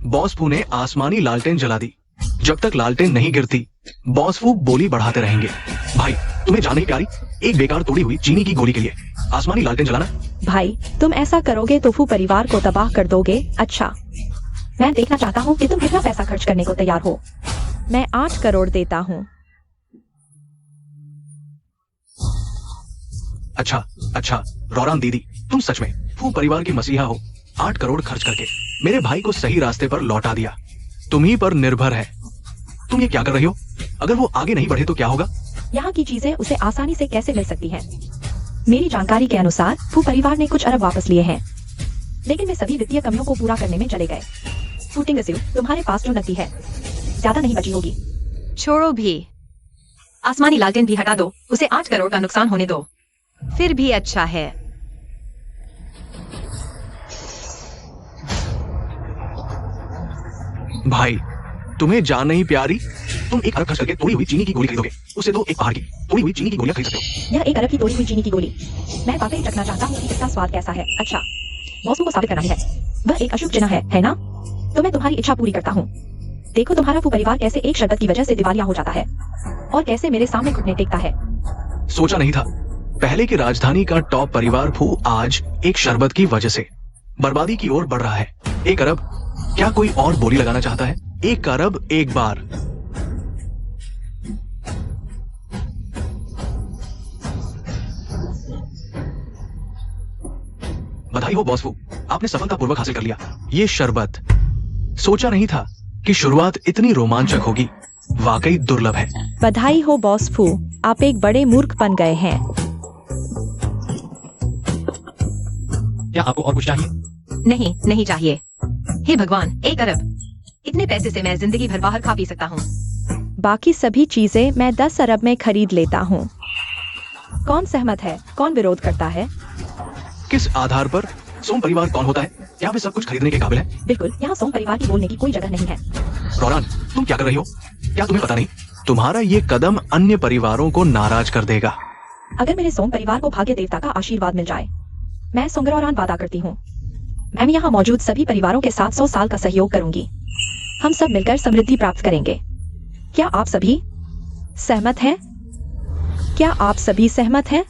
बॉस फू ने आसमानी लालटेन जला दी। जब तक लालटेन नहीं गिरती बॉस फू बोली बढ़ाते रहेंगे। भाई, तुम्हें जान नहीं प्यारी एक बेकार तोड़ी हुई चीनी की गोली के लिए आसमानी लालटेन जलाना? भाई, तुम ऐसा करोगे तो फू परिवार को तबाह कर दोगे। अच्छा, मैं देखना चाहता हूँ कि तुम कितना पैसा खर्च करने को तैयार हो। मैं 8 करोड़ देता हूँ। अच्छा, रौरान दीदी, तुम सच में फू परिवार की मसीहा हो। 8 करोड़ खर्च करके मेरे भाई को सही रास्ते पर लौटा दिया। तुम्ही पर निर्भर है। तुम ये क्या कर रही हो? अगर वो आगे नहीं बढ़े तो क्या होगा? यहाँ की चीजें उसे आसानी से कैसे मिल सकती हैं? मेरी जानकारी के अनुसार फू परिवार ने कुछ अरब वापस लिए हैं, लेकिन वे सभी वित्तीय कमियों को पूरा करने में चले गए। शूटिंग गसिल, तुम्हारे पास जो नकदी है ज्यादा नहीं बची होगी। छोड़ो भी, आसमानी लालटेन भी हटा दो। उसे 8 करोड़ का नुकसान होने दो। फिर भी अच्छा है। भाई, तुम्हें जान नहीं प्यारी? तुम 1 अरब खर्च करके तोड़ी हुई चीनी की गोली खरीदोगे। उससे तो एक पहाड़ की तोड़ी हुई चीनी की गोलियां खरीद सकते हो। यह 1 अरब की तोड़ी हुई चीनी की गोली। मैं वाकई चखना चाहता हूँ कि इसका स्वाद कैसा है। अच्छा, बॉस को साबित करना ही है। वह एक अशुभ चिन्ह है ना? तो मैं तुम्हारी इच्छा पूरी करता हूँ। देखो तुम्हारा फू परिवार कैसे एक शरबत की वजह से दिवालिया हो जाता है और कैसे मेरे सामने घुटने टेकता है। सोचा नहीं था पहले की राजधानी का टॉप परिवार फू आज एक शरबत की वजह से बर्बादी की ओर बढ़ रहा है। 1 अरब, क्या कोई और बोली लगाना चाहता है? 1 अरब एक बार। बधाई हो बॉस फू, आपने सफलतापूर्वक हासिल कर लिया ये शरबत। सोचा नहीं था कि शुरुआत इतनी रोमांचक होगी। वाकई दुर्लभ है। बधाई हो बॉस फू, आप एक बड़े मूर्ख बन गए हैं। क्या आपको और कुछ चाहिए? नहीं चाहिए। हे भगवान, 1 अरब! इतने पैसे से मैं जिंदगी भर बाहर खा पी सकता हूँ। बाकी सभी चीजें मैं 10 अरब में खरीद लेता हूँ। कौन सहमत है? कौन विरोध करता है? किस आधार पर? सोम परिवार कौन होता है? क्या वे सब कुछ खरीदने के काबिल है? बिल्कुल, यहाँ सोम परिवार की बोलने की कोई जगह नहीं है। रौरान, तुम क्या कर रही हो? क्या तुम्हें पता नहीं तुम्हारा ये कदम अन्य परिवारों को नाराज कर देगा। अगर मेरे सोम परिवार को भाग्य देवता का आशीर्वाद मिल जाए, मैं सोंगरौरान वादा करती हूँ, मैं यहाँ मौजूद सभी परिवारों के साथ 100 साल का सहयोग करूंगी। हम सब मिलकर समृद्धि प्राप्त करेंगे। क्या आप सभी सहमत हैं? क्या आप सभी सहमत हैं?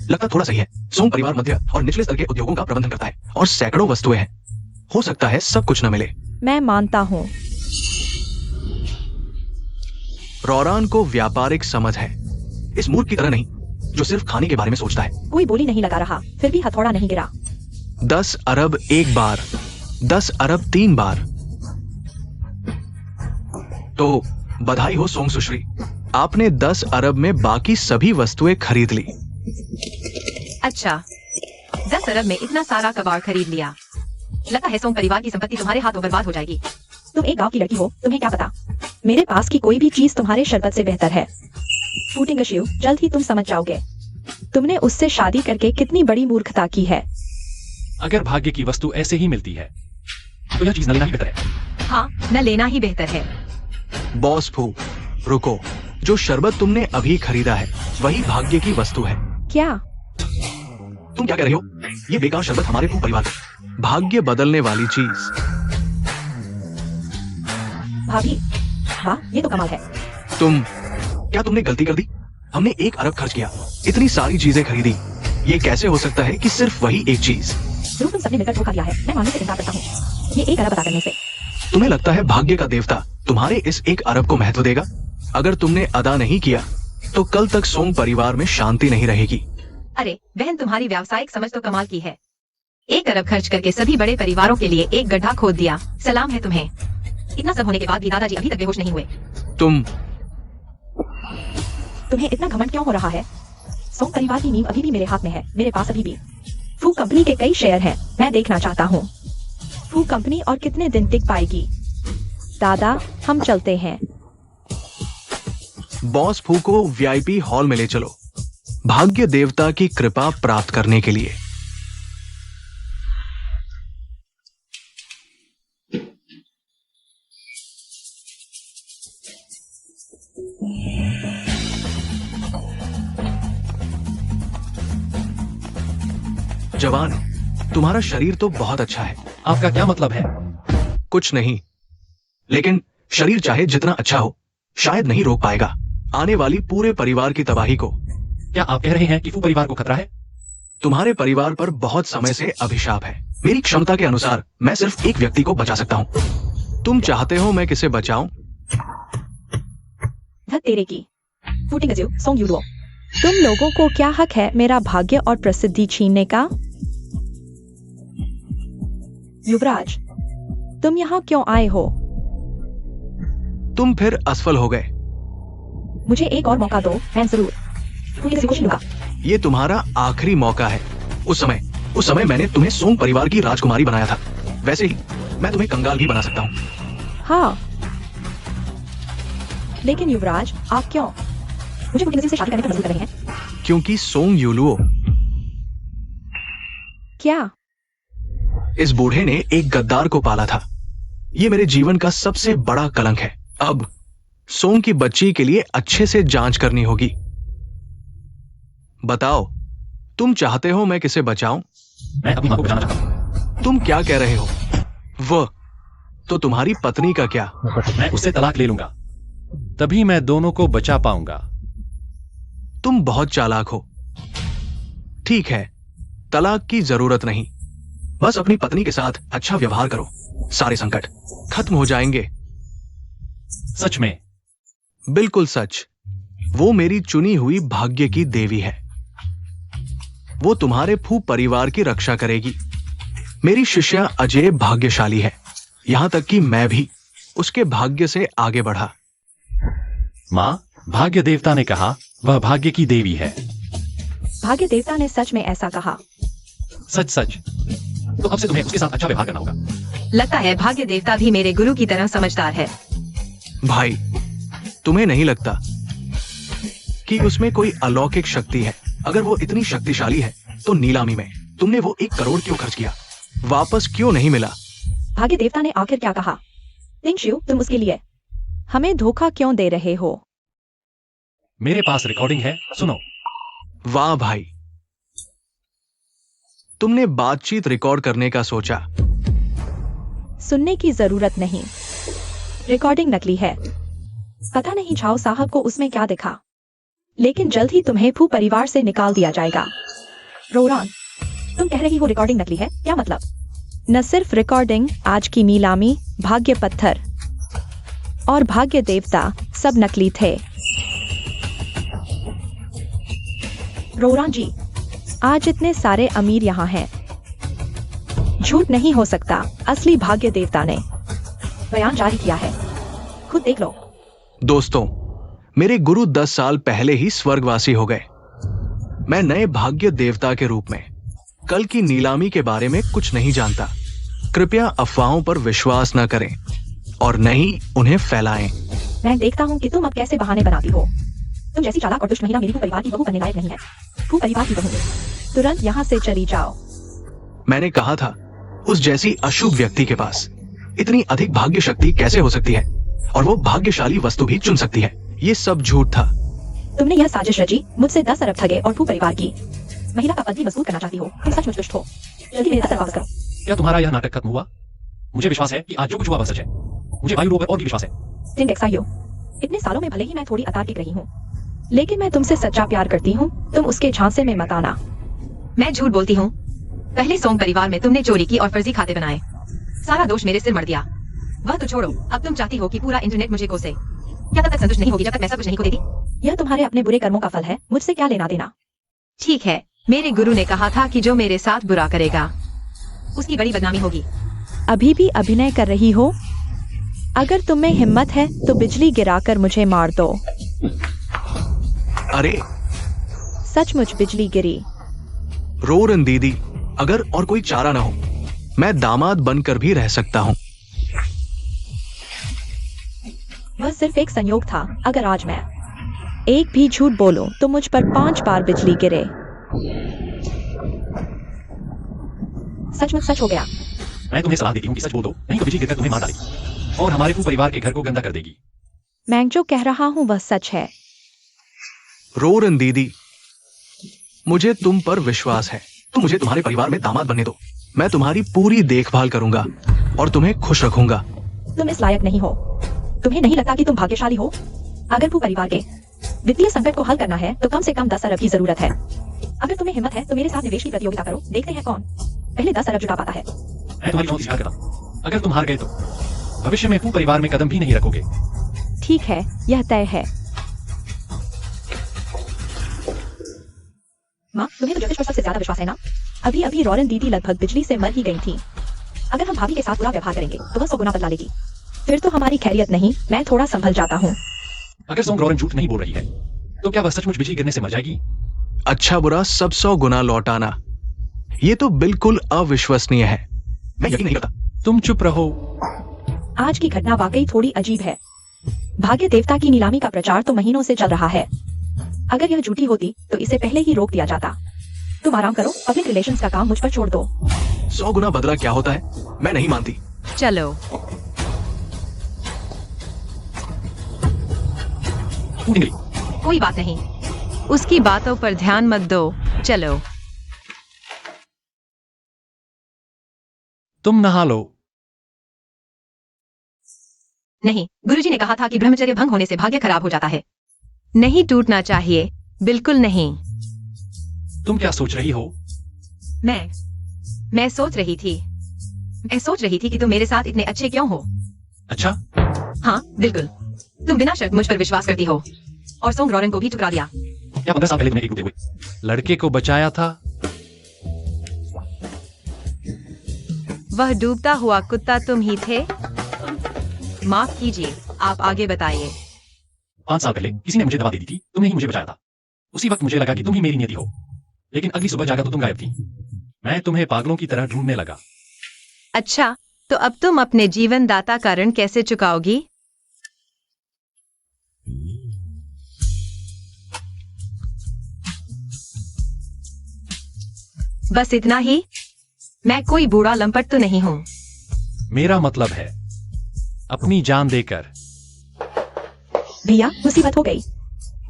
लगता थोड़ा सही है। सोम परिवार मध्य और निचले स्तर के उद्योगों का प्रबंधन करता है और सैकड़ों वस्तुएं हैं। हो सकता है सब कुछ न मिले। मैं मानता हूँ। रौरान को व्यापारिक समझ है, इस मूर्ख की तरह नहीं जो सिर्फ खाने के बारे में सोचता है। कोई बोली नहीं लगा रहा, फिर भी हथौड़ा नहीं गिरा। 10 अरब एक बार, 10 अरब 3 बार। तो बधाई हो सोम सुश्री, आपने 10 अरब में बाकी सभी वस्तुएं खरीद ली। अच्छा, 10 अरब में इतना सारा कबाड़ खरीद लिया। लगता है सोम परिवार की संपत्ति तुम्हारे हाथों बर्बाद हो जाएगी। तुम एक गांव की लड़की हो, तुम्हें क्या पता? मेरे पास की कोई भी चीज तुम्हारे शरबत से बेहतर है। फूटिंग शिव, जल्द ही तुम समझ जाओगे। तुमने उससे शादी करके कितनी बड़ी मूर्खता की है। अगर भाग्य की वस्तु ऐसे ही मिलती है तो यह चीज न लेना ही बेहतर है। हाँ, न लेना ही बेहतर है। बॉस फू, रुको। जो शरबत तुमने अभी खरीदा है वही भाग्य की वस्तु है। क्या? तुम क्या कह रही हो? ये बेकार शरबत हमारे फू परिवार का भाग्य बदलने वाली चीज। भाभी, वाह, ये तो कमाल है। क्या तुमने गलती कर दी? हमने 1 अरब खर्च किया, इतनी सारी चीजें खरीदी। ये कैसे हो सकता है कि सिर्फ वही एक चीज? तुम सबने मिलकर धोखा दिया है। मैं मानने से इनकार करता हूँ। ये 1 अरब अदा करने से। तुम्हें लगता है भाग्य का देवता तुम्हारे इस 1 अरब को महत्व देगा? अगर तुमने अदा नहीं किया तो कल तक सोंग परिवार में शांति नहीं रहेगी। अरे बहन, तुम्हारी व्यावसायिक समझ तो कमाल की है। 1 अरब खर्च करके सभी बड़े परिवारों के लिए एक गड्ढा खोद दिया। सलाम है तुम्हें। इतना सब होने के बाद भी दादाजी अभी तक बेहोश नहीं हुए। तुम्हें इतना घमंड क्यों हो रहा है? सोंग परिवार की नींव अभी भी मेरे हाथ में है, मेरे पास अभी भी फू कंपनी के कई शेयर हैं। मैं देखना चाहता हूँ फू कंपनी और कितने दिन टिक पाएगी। दादा, हम चलते हैं। बॉस फू को वीआईपी हॉल में ले चलो, भाग्य देवता की कृपा प्राप्त करने के लिए। जवान, तुम्हारा शरीर तो बहुत अच्छा है। आपका क्या मतलब है? कुछ नहीं, लेकिन शरीर चाहे जितना अच्छा हो शायद नहीं रोक पाएगा आने वाली पूरे परिवार की तबाही को। क्या आप कह रहे हैं कि फू परिवार को खतरा है? तुम्हारे परिवार पर बहुत समय से अभिशाप है। मेरी क्षमता के अनुसार मैं सिर्फ एक व्यक्ति को बचा सकता हूँ। तुम चाहते हो मैं किसे बचाऊं? धत तेरे की। फूटिंग अजीव, सोंग यूडुओ। तुम लोगों को क्या हक है मेरा भाग्य और प्रसिद्धि छीनने का? युवराज, तुम यहाँ क्यों आए हो? तुम फिर असफल हो गए। मुझे एक और मौका दो, मैं जरूर फूटिंग अजीव को छीनूंगा। ये तुम्हारा आखिरी मौका है। उस समय मैंने तुम्हें सोंग परिवार की राजकुमारी बनाया था। वैसे ही मैं तुम्हें कंगाल भी बना सकता हूँ। हाँ, लेकिन युवराज, आप क्यों मुझे फूटिंग अजीव से शादी करने पर मजबूर कर रहे हैं? क्योंकि सोंग यूलुओ, क्या? इस बूढ़े ने एक गद्दार को पाला था। ये मेरे जीवन का सबसे बड़ा कलंक है। अब सोंग की बच्ची के लिए अच्छे से जांच करनी होगी। बताओ, तुम चाहते हो मैं किसे बचाऊं? मैं अपनी मां को बचाना चाहता हूँ। तुम क्या कह रहे हो? वह तो तुम्हारी पत्नी का क्या? मैं उससे तलाक ले लूंगा, तभी मैं दोनों को बचा पाऊंगा। तुम बहुत चालाक हो। ठीक है, तलाक की जरूरत नहीं, बस अपनी पत्नी के साथ अच्छा व्यवहार करो, सारे संकट खत्म हो जाएंगे। सच में? बिल्कुल सच। वो मेरी चुनी हुई भाग्य की देवी है। वो तुम्हारे फू परिवार की रक्षा करेगी। मेरी शिष्या अजय भाग्यशाली है, यहां तक कि मैं भी उसके भाग्य से आगे बढ़ा। मां, भाग्य देवता ने कहा वह भाग्य की देवी है। भाग्य देवता ने सच में ऐसा कहा? सच सच। तो अब से तुम्हें उसके साथ अच्छा व्यवहार करना होगा। लगता है भाग्य देवता भी मेरे गुरु की तरह समझदार है। भाई, तुम्हें नहीं लगता कि उसमें कोई अलौकिक शक्ति है? अगर वो इतनी शक्तिशाली है तो नीलामी में तुमने वो 1 करोड़ क्यों खर्च किया? वापस क्यों नहीं मिला? भाग्य देवता ने आखिर क्या कहा? लिंगशिव, तुम उसके लिए हमें धोखा क्यों दे रहे हो? मेरे पास रिकॉर्डिंग है, सुनो। वाह भाई, तुमने बातचीत रिकॉर्ड करने का सोचा। सुनने की जरूरत नहीं, रिकॉर्डिंग नकली है। पता नहीं झाओ साहब को उसमें क्या दिखा, लेकिन जल्द ही तुम्हें फू परिवार से निकाल दिया जाएगा। रोरान, तुम कह रही हो रिकॉर्डिंग नकली है, क्या मतलब? न सिर्फ रिकॉर्डिंग, आज की नीलामी, भाग्य पत्थर और भाग्य देवता सब नकली थे। रोरान जी, आज इतने सारे अमीर यहाँ हैं। झूठ नहीं हो सकता, असली भाग्य देवता ने बयान जारी किया है, खुद देख लो। दोस्तों, मेरे गुरु 10 साल पहले ही स्वर्गवासी हो गए। मैं नए भाग्य देवता के रूप में कल की नीलामी के बारे में कुछ नहीं जानता। कृपया अफवाहों पर विश्वास न करें और न ही उन्हें फैलाएं। मैं देखता हूँ कि तुम अब कैसे बहाने बनाती हो। तुम जैसी चालाक और दुष्ट महिला मेरी परिवार की बहू बनने लायक नहीं है। परिवार की बहू तुरंत यहाँ से चली जाओ। मैंने कहा था, उस जैसी अशुभ व्यक्ति के पास इतनी अधिक भाग्य शक्ति कैसे हो सकती है, और वो भाग्यशाली वस्तु भी चुन सकती है। ये सब झूठ था। तुमने यह साजिश रची, मुझसे 10 अरब ठगे और परिवार की महिला का पद भी वसूल करना चाहती हो। तुम सचमुच दुष्ट हो। जल्दी मेरे 10 अरब वापस करो। क्या तुम्हारा यह नाटक खत्म हुआ? मुझे विश्वास है कि आज जो कुछ हुआ वह सच है। मुझे वायु रोग पर और भी विश्वास है। टिंडेक्सायो, इतने सालों में भले ही मैं थोड़ी अतार्किक रही हूँ, लेकिन मैं तुमसे सच्चा प्यार करती हूँ। तुम उसके झांसे में मत आना। मैं झूठ बोलती हूँ। पहले सोंग परिवार में तुमने चोरी की और फर्जी खाते बनाए। सारा दोष मेरे सिर मर दिया। वह तो छोड़ो, अब तुम चाहती हो कि पूरा इंटरनेट मुझे कोसे। क्या तब तक संतुष्ट नहीं होगी जब तक मैं सब कुछ नहीं खो देती? यह तुम्हारे अपने बुरे कर्मों का फल है, मुझसे क्या लेना देना। ठीक है, मेरे गुरु ने कहा था कि जो मेरे साथ बुरा करेगा उसकी बड़ी बदनामी होगी। अभी भी अभिनय कर रही हो? अगर तुम में हिम्मत है तो बिजली गिराकर मुझे मार दो। अरे सचमुच बिजली गिरी। रोरन दीदी, अगर और कोई चारा ना हो, मैं दामाद बनकर भी रह सकता हूँ। वह सिर्फ एक संयोग था। अगर आज मैं एक भी झूठ बोलूं तो मुझ पर 5 बार बिजली गिरे। सचमुच सच हो गया। मैं तुम्हें सलाह देती हूँ कि सच बोल दो, नहीं तो बिजली गिरकर तुम्हें मार डालेगी और हमारे परिवार के घर को गंदा कर देगी। मैं जो कह रहा हूँ वह सच है। रोरन दीदी, मुझे तुम पर विश्वास है। तुम मुझे तुम्हारे परिवार में दामाद बनने दो। मैं तुम्हारी पूरी देखभाल करूंगा और तुम्हें खुश रखूंगा। तुम इस लायक नहीं हो। तुम्हें नहीं लगता कि तुम भाग्यशाली हो? अगर परिवार के वित्तीय संकट को हल करना है तो कम से कम 10 अरब की जरूरत है। अगर तुम्हें हिम्मत है तो मेरे साथ निवेश की प्रतियोगिता करो। देखते हैं कौन पहले 10 अरब जुटा पाता है। मैं तुम्हारी चुनौती स्वीकार करता हूँ। अगर तुम हार गए तो भविष्य में परिवार में कदम भी नहीं रखोगे। ठीक है, यह तय है। माँ, तुम्हें तो ज्योतिष पर सबसे ज्यादा विश्वास है ना? अभी अभी रोरन दीदी लगभग बिजली से मर ही गई थी। अगर हम भाभी के साथ बुरा व्यवहार करेंगे तो वह 100 गुना बदला लेगी। फिर तो हमारी खैरियत नहीं। मैं थोड़ा संभल जाता हूँ। अगर सोंग रोरन झूठ नहीं बोल रही है तो क्या वह सचमुच बिजली गिरने से मर जाएगी? अच्छा बुरा सब 100 गुना लौटाना, ये तो बिल्कुल अविश्वसनीय है। मैं यकीन नहीं करता। तुम चुप रहो। आज की घटना वाकई थोड़ी अजीब है। भाग्य देवता की नीलामी का प्रचार तो महीनों से चल रहा है। अगर यह झूठी होती तो इसे पहले ही रोक दिया जाता। तुम आराम करो, पब्लिक रिलेशंस का काम मुझ पर छोड़ दो। 100 गुना बदला क्या होता है? मैं नहीं मानती। चलो। कोई बात नहीं, उसकी बातों पर ध्यान मत दो। चलो। तुम नहा लो। नहीं, गुरुजी ने कहा था कि ब्रह्मचर्य भंग होने से भाग्य खराब हो जाता है। नहीं टूटना चाहिए, बिल्कुल नहीं। तुम क्या सोच रही हो? मैं सोच रही थी कि तुम मेरे साथ इतने अच्छे क्यों हो। अच्छा, हाँ बिल्कुल। तुम बिना शर्त मुझ पर विश्वास करती हो और सोंग रोरन को भी ठुकरा दिया। क्या 15 साल पहले तुमने एक डूबे हुए लड़के को बचाया था? वह डूबता हुआ कुत्ता तुम ही थे? माफ कीजिए, आप आगे बताइए। 5 साल पहले किसी ने मुझे दवा दे दी थी, तुमने ही मुझे बचाया था। उसी वक्त मुझे लगा कि तुम ही मेरी नियति हो, लेकिन अगली सुबह जागा तो तुम गायब थी। मैं तुम्हें पागलों की तरह ढूंढने लगा। अच्छा, तो अब तुम अपने जीवन दाता का ऋण कैसे चुकाओगी? बस इतना ही? मैं कोई बूढ़ा लंपट तो नहीं हूँ। मेरा मतलब है अपनी जान देकर। भैया, मुसीबत हो गई।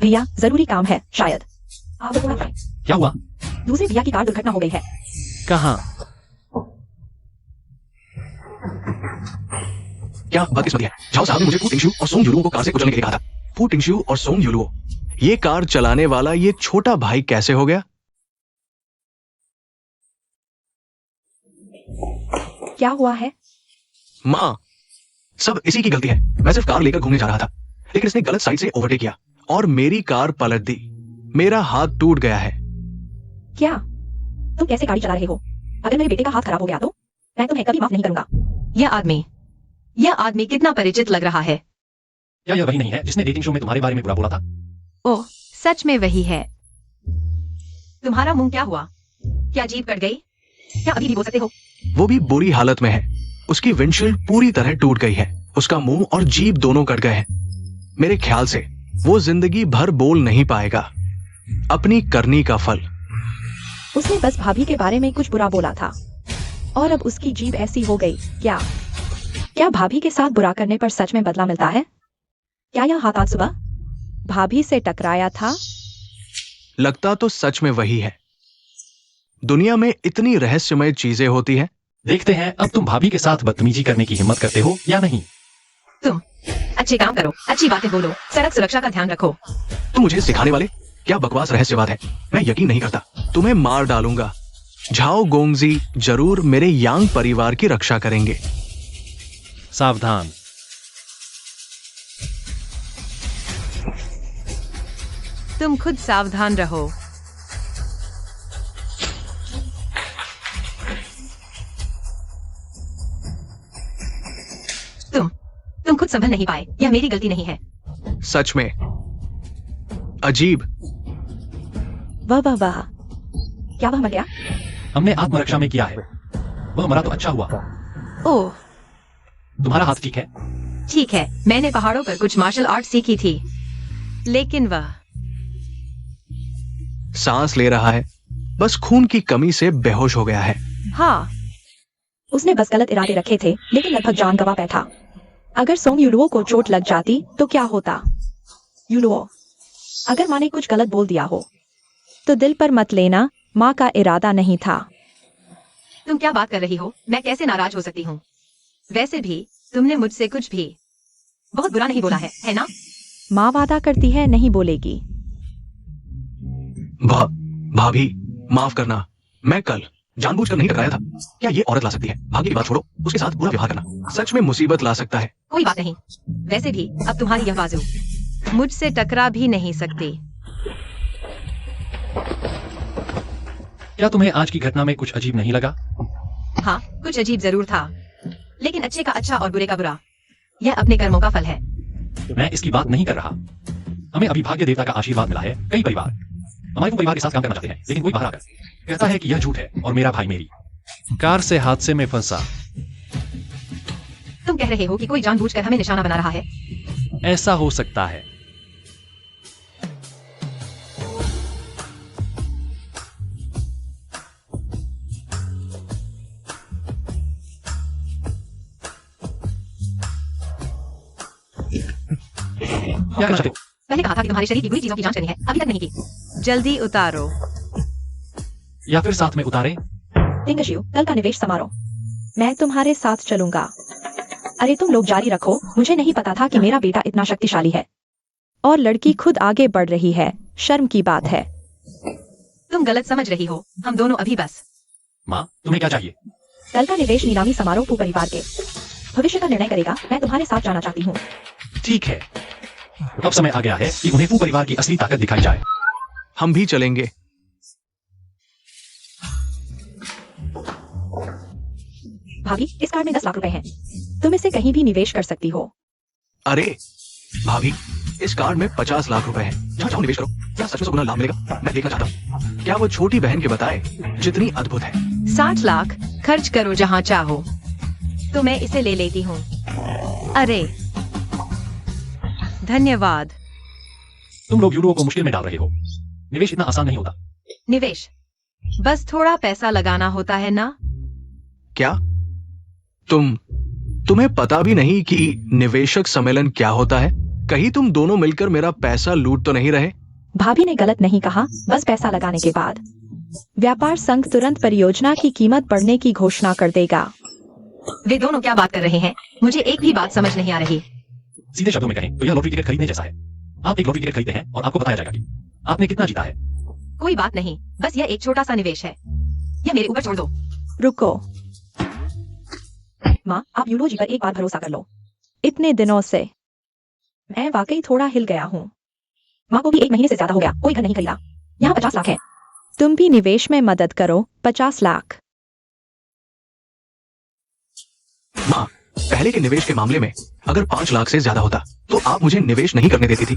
भैया, जरूरी काम है शायद। आप थोड़ा आए। क्या हुआ? दूसरे भैया की कार दुर्घटना हो गई है। कहाँ? क्या बदकिस्मती है। झाओ साहब ने मुझे फू टिंगशू और सोंग युलुओ को कार से कुचलने के लिए कहा था। फू टिंगशू और सोंग युलुओ, ये कार चलाने वाला ये छोटा भाई कैसे हो गया? क्या हुआ है? माँ, सब इसी की गलती है। मैं सिर्फ कार लेकर घूमने जा रहा था, लेकिन इसने गलत साइड से ओवरटेक किया और मेरी कार पलट दी। मेरा हाथ टूट गया है। क्या? तुम कैसे गाड़ी चला रहे हो? अगर मेरे बेटे का हाथ खराब हो गया तो मैं तुम्हें कभी माफ नहीं करूंगा। यह आदमी कितना परिचित लग रहा है। क्या यह वही नहीं है जिसने डेटिंग शो में तुम्हारे बारे में बुरा बोला था? ओह, सच में वही है। तुम्हारा मुंह क्या हुआ? क्या जीभ कट गई? क्या अभी भी बोल सकते हो? वो भी बुरी हालत में है। उसकी विंडशील्ड पूरी तरह टूट गई है। उसका मुंह और जीभ दोनों कट गए हैं। मेरे ख्याल से वो जिंदगी भर बोल नहीं पाएगा अपनी करनी का फल। उसने बस भाभी के बारे में कुछ बुरा बोला था और अब उसकी जीभ ऐसी हो गई। क्या क्या भाभी के साथ बुरा करने पर सच में बदला मिलता है? क्या यह हाथ आज सुबह भाभी से टकराया था? लगता तो सच में वही है। दुनिया में इतनी रहस्यमय चीजें होती हैं। देखते हैं अब तुम भाभी के साथ बदतमीजी करने की हिम्मत करते हो या नहीं। तुम अच्छे काम करो, अच्छी बातें बोलो, सड़क सुरक्षा का ध्यान रखो। तुम मुझे सिखाने वाले? क्या बकवास रहस्यवाद है, मैं यकीन नहीं करता। तुम्हें मार डालूंगा। झाओ गोंगजी जरूर मेरे यांग परिवार की रक्षा करेंगे। सावधान। तुम खुद सावधान रहो। तुम खुद संभल नहीं पाए, यह मेरी गलती नहीं है। सच में अजीब। वाह वाह वाह, क्या वह मर गया? हमने आत्मरक्षा में किया है। वह मरा तो अच्छा हुआ। ओह तुम्हारा हाथ ठीक है? ठीक है, मैंने पहाड़ों पर कुछ मार्शल आर्ट सीखी थी, लेकिन वह सांस ले रहा है, बस खून की कमी से बेहोश हो गया है। हाँ, उसने बस गलत इरादे रखे थे, लेकिन लगभग जान गंवा बैठा। अगर सोंग युलुओ को चोट लग जाती तो क्या होता? युलुओ, अगर माँ ने कुछ गलत बोल दिया हो तो दिल पर मत लेना, माँ का इरादा नहीं था। तुम क्या बात कर रही हो? मैं कैसे नाराज हो सकती हूँ? वैसे भी तुमने मुझसे कुछ भी बहुत बुरा नहीं बोला है ना? माँ वादा करती है नहीं बोलेगी। भाभी माफ करना, मैं कल जानबूझकर नहीं टकराया था। क्या ये औरत ला सकती है? भाग्य की बात छोड़ो, उसके साथ बुरा व्यवहार करना सच में मुसीबत ला सकता है। कोई बात नहीं, वैसे भी अब तुम्हारी यह बाजू मुझसे टकरा भी नहीं सकती। क्या तुम्हें आज की घटना में कुछ अजीब नहीं लगा? हाँ, कुछ अजीब जरूर था, लेकिन अच्छे का अच्छा और बुरे का बुरा, यह अपने कर्मों का फल है। मैं इसकी बात नहीं कर रहा। हमें अभी भाग्य देवता का आशीर्वाद मिला है। कई परिवार हमारे परिवार के साथ काम करना चाहते हैं, लेकिन कोई बाहर आकर कहता है कि यह झूठ है और मेरा भाई मेरी कार से हादसे में फंसा। तुम कह रहे हो कि कोई जानबूझकर हमें निशाना बना रहा है? ऐसा हो सकता है। क्या करना चाहते हो? पहले कहा था कि तुम्हारे शरीर की बुरी चीजों की जांच करनी है, अभी तक नहीं की। जल्दी उतारो। या फिर साथ में उतारे? टिंगशियो, कल का निवेश समारोह मैं तुम्हारे साथ चलूंगा। अरे तुम लोग जारी रखो, मुझे नहीं पता था कि मेरा बेटा इतना शक्तिशाली है। और लड़की खुद आगे बढ़ रही है, शर्म की बात है। तुम गलत समझ रही हो, हम दोनों अभी बस। माँ, तुम्हें क्या चाहिए? कल का निवेश नीलामी समारोह पू परिवार के भविष्य का निर्णय करेगा। मैं तुम्हारे साथ जाना चाहती हूँ। ठीक है, अब समय आ गया है कि उन्हें पू परिवार की असली ताकत दिखाई जाए। हम भी चलेंगे। भाभी, इस कार्ड में 10 लाख रुपए हैं। तुम इसे कहीं भी निवेश कर सकती हो। अरे भाभी, इस कार्ड में 50 लाख रुपए हैं। जहाँ चाहो निवेश करो। क्या सच में 100 गुना लाभ मिलेगा? मैं देखना चाहता हूँ। क्या वो छोटी बहन के बताए जितनी अद्भुत है। 60 लाख खर्च करो जहाँ चाहो। तो मैं इसे ले लेती हूँ। अरे धन्यवाद। तुम लोग यूरो को मुश्किल में डाल रहे हो। निवेश इतना आसान नहीं होता। निवेश बस थोड़ा पैसा लगाना होता है ना? क्या तुम्हें पता भी नहीं कि निवेशक सम्मेलन क्या होता है? कहीं तुम दोनों मिलकर मेरा पैसा लूट तो नहीं रहे? भाभी ने गलत नहीं कहा। बस पैसा लगाने के बाद व्यापार संघ तुरंत परियोजना की कीमत बढ़ने की घोषणा कर देगा। वे दोनों क्या बात कर रहे हैं? मुझे एक भी बात समझ नहीं आ रही। सीधे शब्दों में कहें तो यह लॉटरी टिकट खरीदने जैसा है। आप एक लॉटरी टिकट खरीदते हैं और आपको बताया जाएगा कि आपने कितना जीता है। कोई बात नहीं, बस यह एक छोटा सा निवेश है। यह मेरे ऊपर छोड़ दो। रुको माँ, आप यूलो जी पर एक बार भरोसा कर लो। इतने दिनों से मैं वाकई थोड़ा हिल गया हूँ। माँ को भी 1 महीने से ज्यादा हो गया, कोई घर नहीं खरीदा। यहाँ 50 लाख है। तुम भी निवेश में मदद करो। 50 लाख। माँ, पहले के निवेश के मामले में अगर 5 लाख से ज्यादा होता तो आप मुझे निवेश नहीं करने देती थी।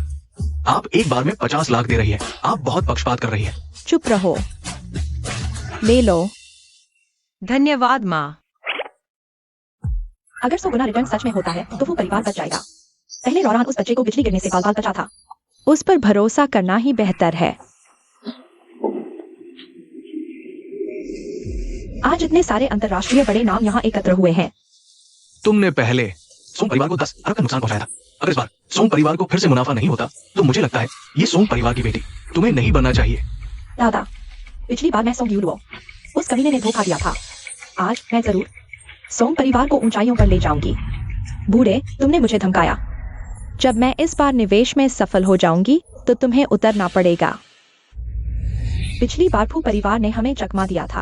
आप एक बार में 50 लाख दे रही है। आप बहुत पक्षपात कर रही है। चुप रहो। ले लो। धन्यवाद माँ। अगर 100 गुना रिटर्न सच में होता है तो वो परिवार बच जाएगा। पहले रौरान उस बच्चे को बिजली गिरने से बाल बाल बचा था। उस पर भरोसा करना ही बेहतर है। आज इतने सारे अंतर्राष्ट्रीय बड़े नाम यहाँ एकत्र हुए हैं। तुमने पहले सोंग परिवार को 10 अरब का नुकसान पहुंचाया था। अगर इस बार सोंग परिवार को फिर से मुनाफा नहीं होता तो मुझे लगता है ये सोंग परिवार की बेटी तुम्हें नहीं बनना चाहिए। दादा, पिछली बार मैं सोंग यूलुओ उस कमीने ने धोखा दिया था। आज मैं जरूर सोंग परिवार को ऊंचाइयों पर ले जाऊंगी। बूढ़े, तुमने मुझे धमकाया। जब मैं इस बार निवेश में सफल हो जाऊंगी तो तुम्हें उतरना पड़ेगा। पिछली बार फू परिवार ने हमें चकमा दिया था।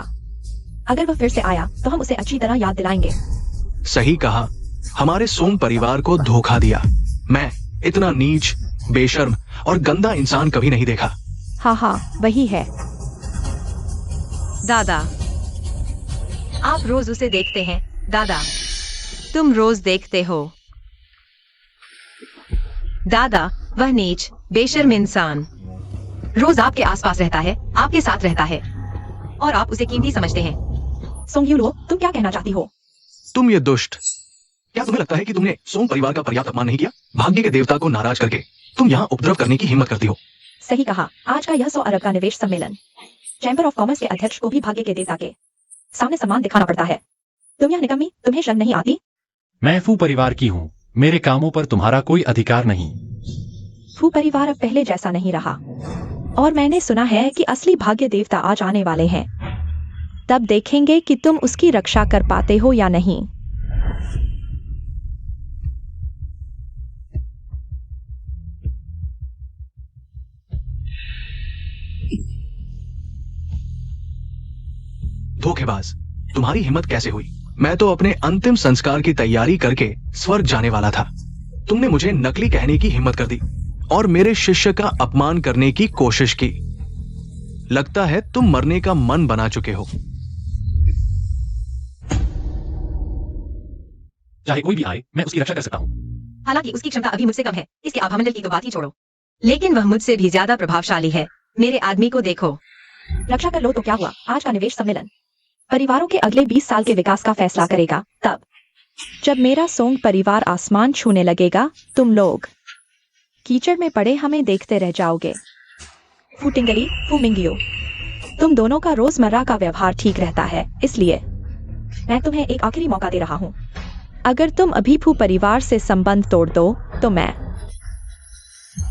अगर वह फिर से आया तो हम उसे अच्छी तरह याद दिलाएंगे। सही कहा, हमारे सोंग परिवार को धोखा दिया। मैं इतना नीच, बेशर्म और गंदा इंसान कभी नहीं देखा। हाँ, वही है। दादा, आप रोज उसे देखते हैं। दादा, तुम रोज देखते हो। दादा, वह नीच, बेशर्म इंसान रोज आपके आसपास रहता है, आपके साथ रहता है और आप उसे कीमती समझते हैं। सोंग यूलुओ, तुम क्या कहना चाहती हो? तुम ये दुष्ट, क्या तुम्हें लगता है कि तुमने सोंग परिवार का पर्याप्त अपमान नहीं किया? भाग्य के देवता को नाराज करके तुम यहाँ उपद्रव करने की हिम्मत करती हो। सही कहा। आज का यह 100 अरब का निवेश सम्मेलन चैम्बर ऑफ कॉमर्स के अध्यक्ष को भी भाग्य के देवता के सामने सम्मान दिखाना पड़ता है। तुम यह निकम्मी, तुम्हें शर्म नहीं आती? मैं फू परिवार की हूँ, मेरे कामों पर तुम्हारा कोई अधिकार नहीं। फू परिवार अब पहले जैसा नहीं रहा और मैंने सुना है कि असली भाग्य देवता आज आने वाले हैं। तब देखेंगे कि तुम उसकी रक्षा कर पाते हो या नहीं। धोखेबाज, तुम्हारी हिम्मत कैसे हुई? मैं तो अपने अंतिम संस्कार की तैयारी करके स्वर्ग जाने वाला था। तुमने मुझे नकली कहने की हिम्मत कर दी और मेरे शिष्य का अपमान करने की कोशिश की। लगता है तुम मरने का मन बना चुके हो। चाहे कोई भी आए, मैं उसकी रक्षा कर सकता हूँ। हालांकि उसकी क्षमता अभी मुझसे कम है, इसके आभामंडल की तो बात ही छोड़ो। लेकिन वह मुझसे भी ज्यादा प्रभावशाली है। मेरे आदमी को देखो। रक्षा कर लो तो क्या हुआ? आज का निवेश सम्मेलन परिवारों के अगले 20 साल के विकास का फैसला करेगा। तब जब मेरा सोंग परिवार आसमान छूने लगेगा, तुम लोग कीचड़ में पड़े हमें देखते रह जाओगे। फू टिंगली, फू मिंगियो, तुम दोनों का रोजमर्रा का व्यवहार ठीक रहता है, इसलिए मैं तुम्हें एक आखिरी मौका दे रहा हूँ। अगर तुम अभी फू परिवार से संबंध तोड़ दो तो मैं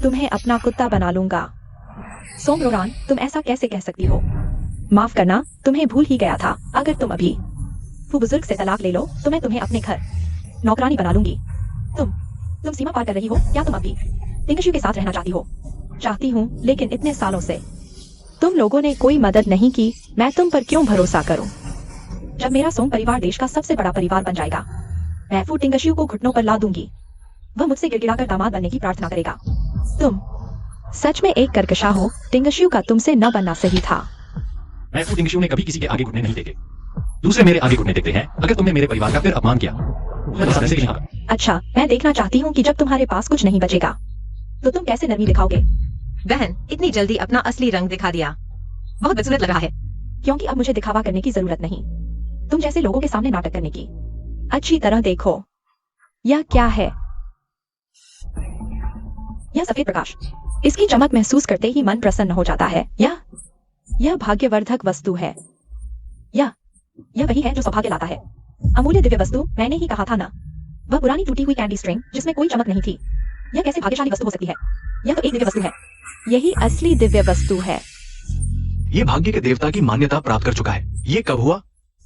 तुम्हें अपना कुत्ता बना लूंगा। सोंग रोरान, तुम ऐसा कैसे कह सकती हो? माफ करना, तुम्हें भूल ही गया था। अगर तुम अभी फू बुजुर्ग से तलाक ले लो तो मैं तुम्हें अपने घर नौकरानी बना लूंगी। तुम सीमा पार कर रही हो। क्या तुम अभी टिंगशू के साथ रहना चाहती हो? चाहती हूँ, लेकिन इतने सालों से तुम लोगों ने कोई मदद नहीं की। मैं तुम पर क्यों भरोसा करूं? जब मेरा सोंग परिवार देश का सबसे बड़ा परिवार बन जाएगा, मैं फू टिंगशू को घुटनों पर ला दूंगी। वह मुझसे गिड़गिड़ाकर दामाद बनने की प्रार्थना करेगा। तुम सच में एक करकशा हो। टिंगशू का तुमसे न बनना सही था। मैं फू टिंगशू ने कभी किसी के आगे घुटने नहीं देखे। दूसरे मेरे आगे घुटने देखते हैं। अगर तुमने मेरे परिवार का फिर अपमान किया तो मैं ऐसे नहीं होगा। अच्छा, मैं देखना चाहती हूँ कि जब तुम्हारे पास कुछ नहीं बचेगा तो तुम कैसे नरमी दिखाओगे? बहन, इतनी जल्दी अपना असली रंग दिखा दिया। बहुत बदसूरत लग रहा है। क्योंकि अब मुझे दिखावा करने की जरूरत नहीं, तुम जैसे लोगों के सामने नाटक करने की। अच्छी तरह देखो, यह क्या है? यह सफेद प्रकाश, इसकी चमक महसूस करते ही मन प्रसन्न हो जाता है। यह भाग्यवर्धक वस्तु है। यह वही है जो सौभाग्य लाता है। अमूल्य दिव्य वस्तु, मैंने ही कहा था ना। वह पुरानी टूटी हुई कैंडी स्ट्रिंग जिसमें कोई चमक नहीं थी। यह कैसे भाग्यशाली वस्तु हो सकती है? यह तो एक दिव्य वस्तु है। यही असली दिव्य वस्तु है। ये भाग्य के देवता की मान्यता प्राप्त कर चुका है। ये कब हुआ?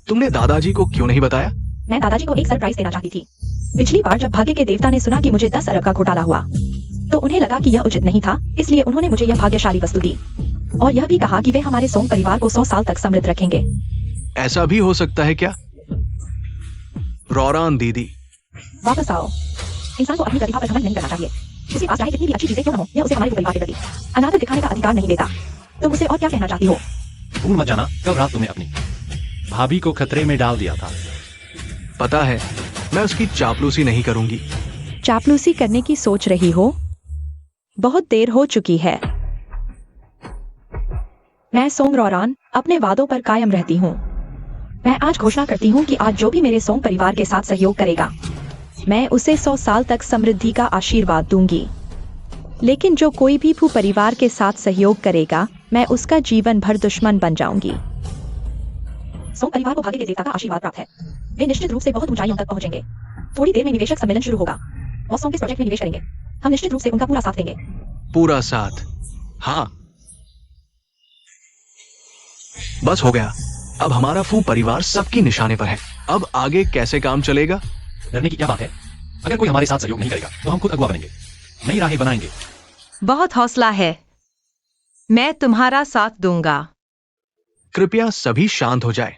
तुमने दादाजी को क्यों नहीं बताया? मैं दादाजी को एक सरप्राइज देना चाहती थी। पिछली बार जब भाग्य के देवता ने सुना कि मुझे 10 अरब का घोटाला हुआ तो उन्हें लगा कि यह उचित नहीं था, इसलिए उन्होंने मुझे यह भाग्यशाली वस्तु दी और यह भी कहा कि वे हमारे सोंग परिवार को 100 साल तक समृद्ध रखेंगे। ऐसा भी हो सकता है क्या? रोरान दीदी, वापस आओ। इंसान को अपनी प्रतिभा पर घमंड नहीं करना चाहिए। उसके पास चाहे कितनी भी अच्छी चीजें क्यों न हो, यह उसे हमारे परिवार के प्रति अनादर दिखाने का अधिकार नहीं देता। तुम मुझसे और क्या कहना चाहती हो? भूल मत जाना, कल रात तुमने अपनी भाभी को खतरे में डाल दिया था। पता है, मैं उसकी चापलूसी नहीं करूंगी। चापलूसी करने की सोच रही हो? बहुत देर हो चुकी है। मैं सोंग रोरान अपने वादों पर कायम रहती हूँ। मैं आज घोषणा करती हूँ कि आज जो भी मेरे सोंग परिवार के साथ सहयोग करेगा, मैं उसे 100 साल तक समृद्धि का आशीर्वाद दूंगी। लेकिन जो कोई भी फू परिवार के साथ सहयोग करेगा, मैं उसका जीवन भर दुश्मन बन जाऊंगी। सोम परिवार को भाग्य के देवता का आशीर्वाद प्राप्त है। वे निश्चित रूप से बहुत ऊंचाइयों तक पहुंचेंगे। थोड़ी देर में निवेशक सम्मेलन शुरू होगा और सोम किस प्रोजेक्ट में निवेश करेंगे। हम निश्चित रूप से उनका पूरा साथ देंगे। पूरा साथ? हाँ, बस हो गया। अब हमारा फू परिवार सबकी निशाने पर है। अब आगे कैसे काम चलेगा? डरने की क्या बात है? अगर कोई हमारे साथ सहयोग नहीं करेगा तो हम खुद अगुवा बनेंगे, नई राहें बनाएंगे। बहुत हौसला है, मैं तुम्हारा साथ दूंगा। कृपया सभी शांत हो जाए।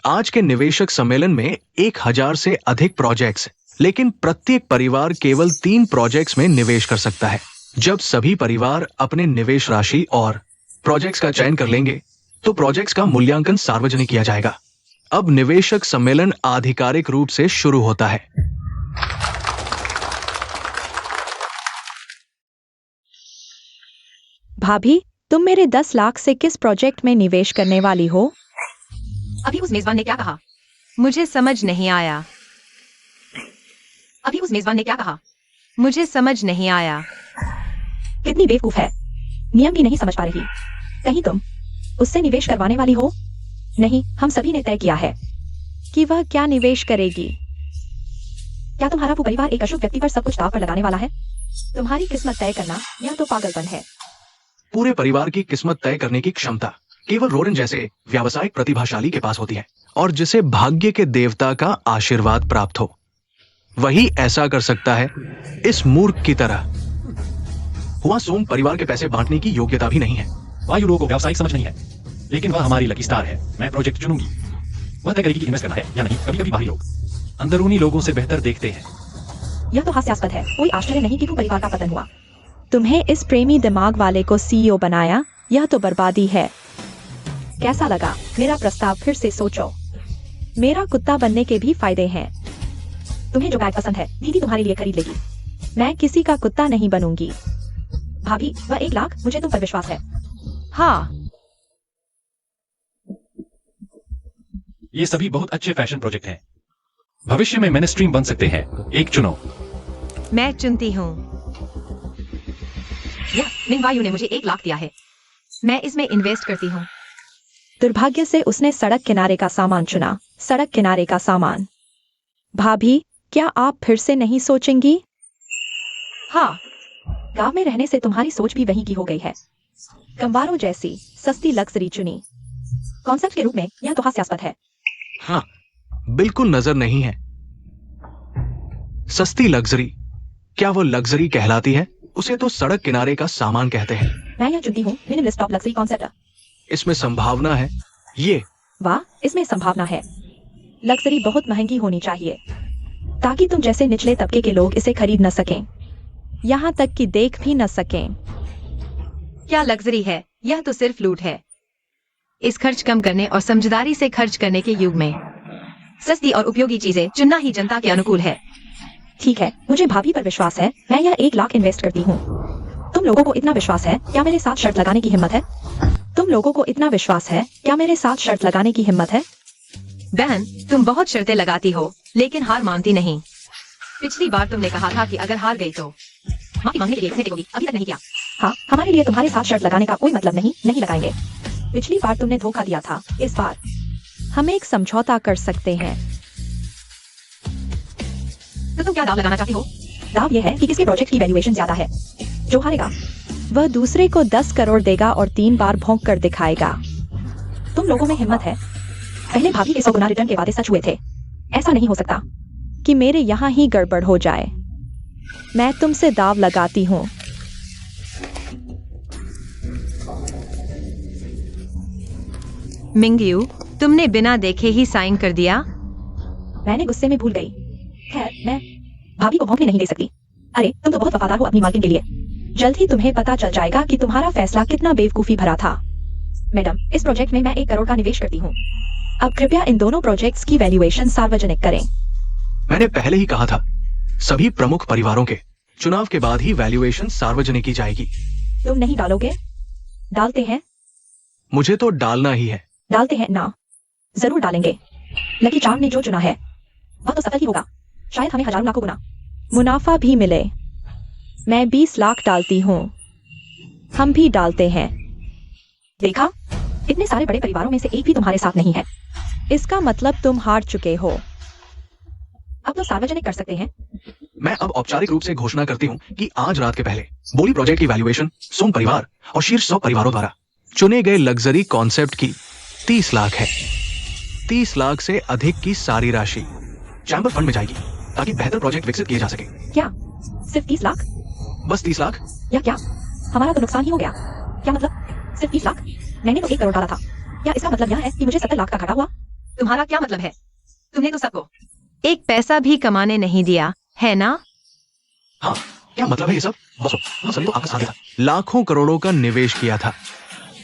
आज के निवेशक सम्मेलन में 1000 से अधिक प्रोजेक्ट्स, लेकिन प्रत्येक परिवार केवल 3 प्रोजेक्ट्स में निवेश कर सकता है। जब सभी परिवार अपने निवेश राशि और प्रोजेक्ट्स का चयन कर लेंगे तो प्रोजेक्ट्स का मूल्यांकन सार्वजनिक किया जाएगा। अब निवेशक सम्मेलन आधिकारिक रूप से शुरू होता है। भाभी, तुम मेरे 10 लाख से किस प्रोजेक्ट में निवेश करने वाली हो? अभी उस मेजबान ने क्या कहा? मुझे समझ नहीं आया। अभी उस मेजबान ने क्या कहा? मुझे समझ नहीं आया। कितनी बेवकूफ है, नियम भी नहीं समझ पा रही। कहीं तुम उससे निवेश करवाने वाली हो? नहीं, हम सभी ने तय किया है कि वह क्या निवेश करेगी। क्या तुम्हारा वो परिवार एक अशुभ व्यक्ति पर सब कुछ दांव पर लगाने वाला है? तुम्हारी किस्मत तय करना यह तो पागलपन है। पूरे परिवार की किस्मत तय करने की क्षमता केवल रोरन जैसे व्यावसायिक प्रतिभाशाली के पास होती है, और जिसे भाग्य के देवता का आशीर्वाद प्राप्त हो वही ऐसा कर सकता है। इस मूर्ख की तरह हुआ सोम परिवार के पैसे बांटने की योग्यता भी नहीं है। वायु लोगों को व्यावसायिक समझ नहीं है, लेकिन वह हमारी लकी स्टार है। मैं प्रोजेक्ट चुनूंगी, वह तय करेगी कि इन्वेस्ट करना है या नहीं। कभी कभी बाहरी लोग अंदरूनी लोगों से बेहतर देखते हैं। यह तो हास्यास्पद है। कोई आश्चर्य नहीं कि वो परिवार का पतन हुआ। तुम्हें इस प्रेमी दिमाग वाले को सीईओ बनाया, यह तो बर्बादी है। कैसा लगा मेरा प्रस्ताव? फिर से सोचो। मेरा कुत्ता बनने के भी फायदे हैं। तुम्हें जो बैग पसंद है दीदी तुम्हारे लिए खरीद लेगी। मैं किसी का कुत्ता नहीं बनूंगी। भाभी, वह 1 लाख, मुझे तुम पर विश्वास है। हाँ, ये सभी बहुत अच्छे फैशन प्रोजेक्ट हैं। भविष्य में मेनस्ट्रीम बन सकते हैं। एक चुनो। मैं चुनती हूँ। यह मिंगवायु ने मुझे 1 लाख दिया है। मैं इसमें इन्वेस्ट करती हूँ। दुर्भाग्य से उसने सड़क किनारे का सामान चुना। सड़क किनारे का सामान। भाभी, क्या आप फिर से नहीं सोचेंगी? हाँ, गांव में रहने से तुम्हारी सोच भी वही की हो गई है। कंबारों जैसी सस्ती लग्जरी चुनी। कॉन्सेप्ट के रूप में यह तो हास्यास्पद है। हाँ, बिल्कुल नजर नहीं है। सस्ती लग्जरी, क्या वो लग्जरी कहलाती है? उसे तो सड़क किनारे का सामान कहते हैं। मैं यह चुनती हूँ मिनिमलिस्ट ऑफ लग्जरी कॉन्सेप्ट। इसमें संभावना है। ये वाह, इसमें संभावना है। लग्जरी बहुत महंगी होनी चाहिए ताकि तुम जैसे निचले तबके के लोग इसे खरीद न सकें, यहाँ तक कि देख भी न सकें। क्या लग्जरी है? यह तो सिर्फ लूट है। इस खर्च कम करने और समझदारी से खर्च करने के युग में सस्ती और उपयोगी चीजें चुनना ही जनता के अनुकूल है। ठीक है, मुझे भाभी पर विश्वास है। मैं यह 1 लाख इन्वेस्ट करती हूँ। तुम लोगों को इतना विश्वास है? क्या मेरे साथ शर्त लगाने की हिम्मत है? तुम लोगों को इतना विश्वास है? क्या मेरे साथ शर्त लगाने की हिम्मत है? बहन, तुम बहुत शर्तें लगाती हो लेकिन हार मानती नहीं। पिछली बार तुमने कहा था कि अगर हार गई तो माफी मांगने के लिए घंटे टेकोगी। अभी तक नहीं किया। हाँ, हमारे लिए तुम्हारे साथ शर्त लगाने का कोई मतलब नहीं लगाएंगे। पिछली बार तुमने धोखा दिया था, इस बार हम एक समझौता कर सकते हैं। तो तुम क्या दाव लगाना चाहती हो? दाव यह है कि किसके प्रोजेक्ट की वैल्यूएशन ज्यादा है। जो हारेगा वह दूसरे को 10 करोड़ देगा और 3 बार भौंक कर दिखाएगा। तुम लोगों में हिम्मत है। पहले भाभी के 100 गुना रिटर्न के वादे सच हुए थे। ऐसा नहीं हो सकता कि मेरे यहाँ ही गड़बड़ हो जाए। मैं तुमसे दाव लगाती हूँ। मिंगयू, तुमने बिना देखे ही साइन कर दिया। मैंने गुस्से में भूल गई। खैर, मैं भाभी को भौंकने नहीं दे सकती। अरे, तुम तो बहुत वफादार हो अपनी मालकिन के लिए। जल्द ही तुम्हें पता चल जाएगा कि तुम्हारा फैसला कितना बेवकूफी भरा था। मैडम, इस प्रोजेक्ट में मैं 1 करोड़ का निवेश करती हूँ। अब कृपया इन दोनों प्रोजेक्ट्स की वैल्यूएशन सार्वजनिक करें। मैंने पहले ही कहा था, सभी प्रमुख परिवारों के चुनाव के बाद ही वैल्यूएशन सार्वजनिक की जाएगी। तुम नहीं डालोगे? डालते हैं? मुझे तो डालना ही है। डालते हैं ना? जरूर डालेंगे। लकी चार्म ने जो चुना है वह तो सफल ही होगा। शायद हमें हजारों लाखों गुना मुनाफा भी मिले। मैं 20 लाख डालती हूँ। हम भी डालते हैं। देखा, इतने सारे बड़े परिवारों में से एक भी तुम्हारे साथ नहीं है। इसका मतलब तुम हार चुके हो। अब तो सार्वजनिक कर सकते हैं। मैं अब औपचारिक रूप से घोषणा करती हूँ कि आज रात के पहले बोली प्रोजेक्ट की वैल्यूएशन सोम परिवार और शीर्ष 100 परिवारों द्वारा चुने गए लग्जरी कॉन्सेप्ट की 30 लाख है। 30 लाख से अधिक की सारी राशि चैम्बर फंड में जाएगी ताकि बेहतर प्रोजेक्ट विकसित किए जा सके। क्या सिर्फ 30 लाख? बस 30 लाख? या क्या हमारा तो नुकसान ही हो गया? क्या मतलब सिर्फ 30 लाख? मैंने तो 1 करोड़ डाला था। क्या इसका मतलब यह है कि मुझे 70 लाख का घाटा हुआ? तुम्हारा क्या मतलब है? तुमने तो सबको एक पैसा भी कमाने नहीं दिया है ना? हाँ, क्या मतलब है ये सब? बसो, हाँ, सभी तो आपका साथ था। लाखों करोड़ों का निवेश किया था।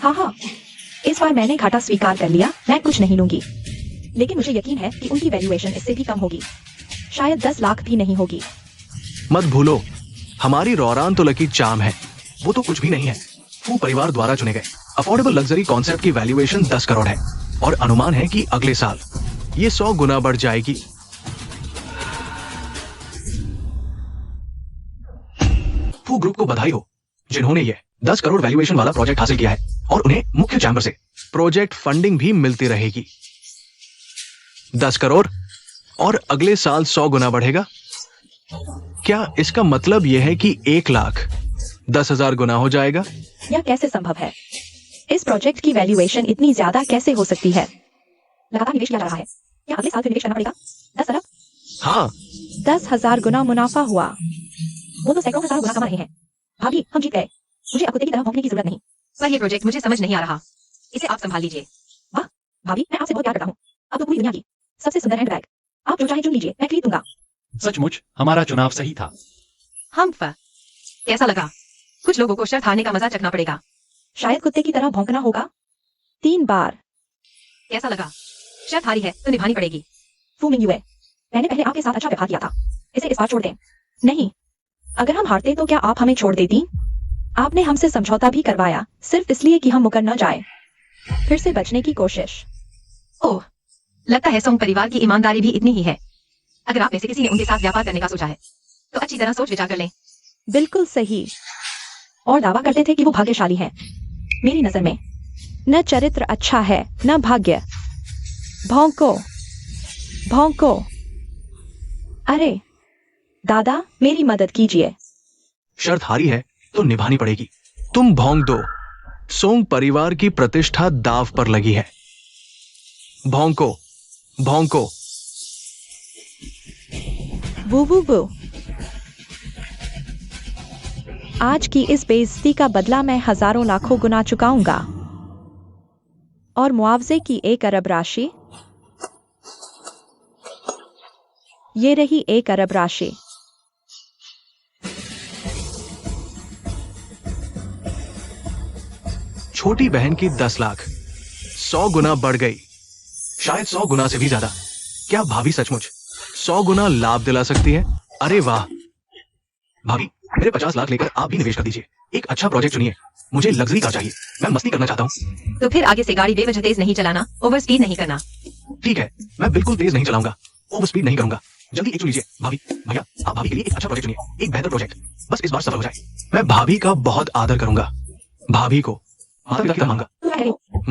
हाँ, इस बार मैंने घाटा स्वीकार कर लिया। मैं कुछ नहीं लूंगी, लेकिन मुझे यकीन है कि उनकी वैल्यूएशन इससे भी कम होगी। शायद 10 लाख भी नहीं होगी। मत भूलो, हमारी रौरान तो लकी चार्म है, वो तो कुछ भी नहीं है। फू परिवार द्वारा चुने गए अफोर्डेबल लग्जरी कॉन्सेप्ट की वैल्यूएशन 10 करोड़ है और अनुमान है कि अगले साल ये 100 गुना बढ़ जाएगी। फू ग्रुप को बधाई हो जिन्होंने ये 10 करोड़ वैल्यूएशन वाला प्रोजेक्ट हासिल किया है और उन्हें मुख्य चैम्बर से प्रोजेक्ट फंडिंग भी मिलती रहेगी। 10 करोड़ और अगले साल 100 गुना बढ़ेगा। क्या इसका मतलब यह है कि 1 लाख 10,000 गुना हो जाएगा? यह कैसे संभव है? इस प्रोजेक्ट की वैल्यूएशन इतनी ज्यादा कैसे हो सकती है? लगातार निवेश किया जा रहा है। क्या अगले साल फिर निवेश करना पड़ेगा? 10 अरब? हाँ, 10,000 गुना मुनाफा हुआ। वो तो सैकड़ों हजारों गुना कमा रहे हैं। भाभी, हम जीत गए। मुझे अब कुत्ते की तरह भौंकने की जरूरत नहीं। पर ये प्रोजेक्ट मुझे समझ नहीं आ रहा। इसे आप संभाल लीजिए। वाह भाभी, मैं आपसे बहुत प्यार करता हूँ। अब तो पूरी दुनिया की सबसे सुंदर हैंडबैग। आप जो चाहे चुन लीजिए, मैं खरीद दूंगा। सचमुच हमारा चुनाव सही था। कैसा लगा? कुछ लोगों को शर्त हारने का मजा चखना पड़ेगा। शायद कुत्ते की तरह भौंकना होगा 3 बार। कैसा लगा? शर्त हारी है तो निभानी पड़ेगी। फू मिंग युए, मैंने पहले आपके साथ अच्छा व्यवहार किया था। इसे इस बार छोड़ दें। नहीं, अगर हम हारते तो क्या आप हमें छोड़ देती? आपने हमसे समझौता भी करवाया सिर्फ इसलिए कि हम मुकर न जाए। फिर से बचने की कोशिश। ओह, लगता है सोंग परिवार की ईमानदारी भी इतनी ही है। अगर आप में से किसी ने उनके साथ व्यापार करने का सोचा है तो अच्छी तरह सोच विचार कर लें। बिल्कुल सही। और दावा करते थे कि वो भाग्यशाली हैं। मेरी नजर में न चरित्र अच्छा है न भाग्य। भौंको भौंको। अरे दादा, मेरी मदद कीजिए। शर्त हारी है तो निभानी पड़ेगी। तुम भौंक दो, सोंग परिवार की प्रतिष्ठा दाव पर लगी है। भौंको भौंको। वू वू वू। आज की इस बेइज्जती का बदला मैं हजारों लाखों गुना चुकाऊंगा। और मुआवजे की 1 अरब राशि। ये रही 1 अरब राशि। छोटी बहन की 10 लाख 100 गुना बढ़ गई, शायद 100 गुना से भी ज्यादा। क्या भाभी सचमुच 100 गुना लाभ दिला सकती है? अरे वाह भाभी, मेरे 50 लाख लेकर आप भी निवेश कर दीजिए। एक अच्छा प्रोजेक्ट चुनिए। मुझे लग्जरी कार चाहिए, मैं मस्ती करना चाहता हूँ। तो फिर आगे से गाड़ी बेवजह तेज नहीं चलाना, ओवर स्पीड नहीं करना। ठीक है, मैं बिल्कुल तेज नहीं चलाऊंगा, ओवर स्पीड नहीं करूंगा। जल्दी एक चुन लीजिए भाभी। भैया, आप भाभी के लिए एक अच्छा प्रोजेक्ट चुनिए, एक बेहतर प्रोजेक्ट। बस इस बार सफल हो जाए। मैं भाभी का बहुत आदर करूंगा। भाभी को माता पिता की तरह मांगा।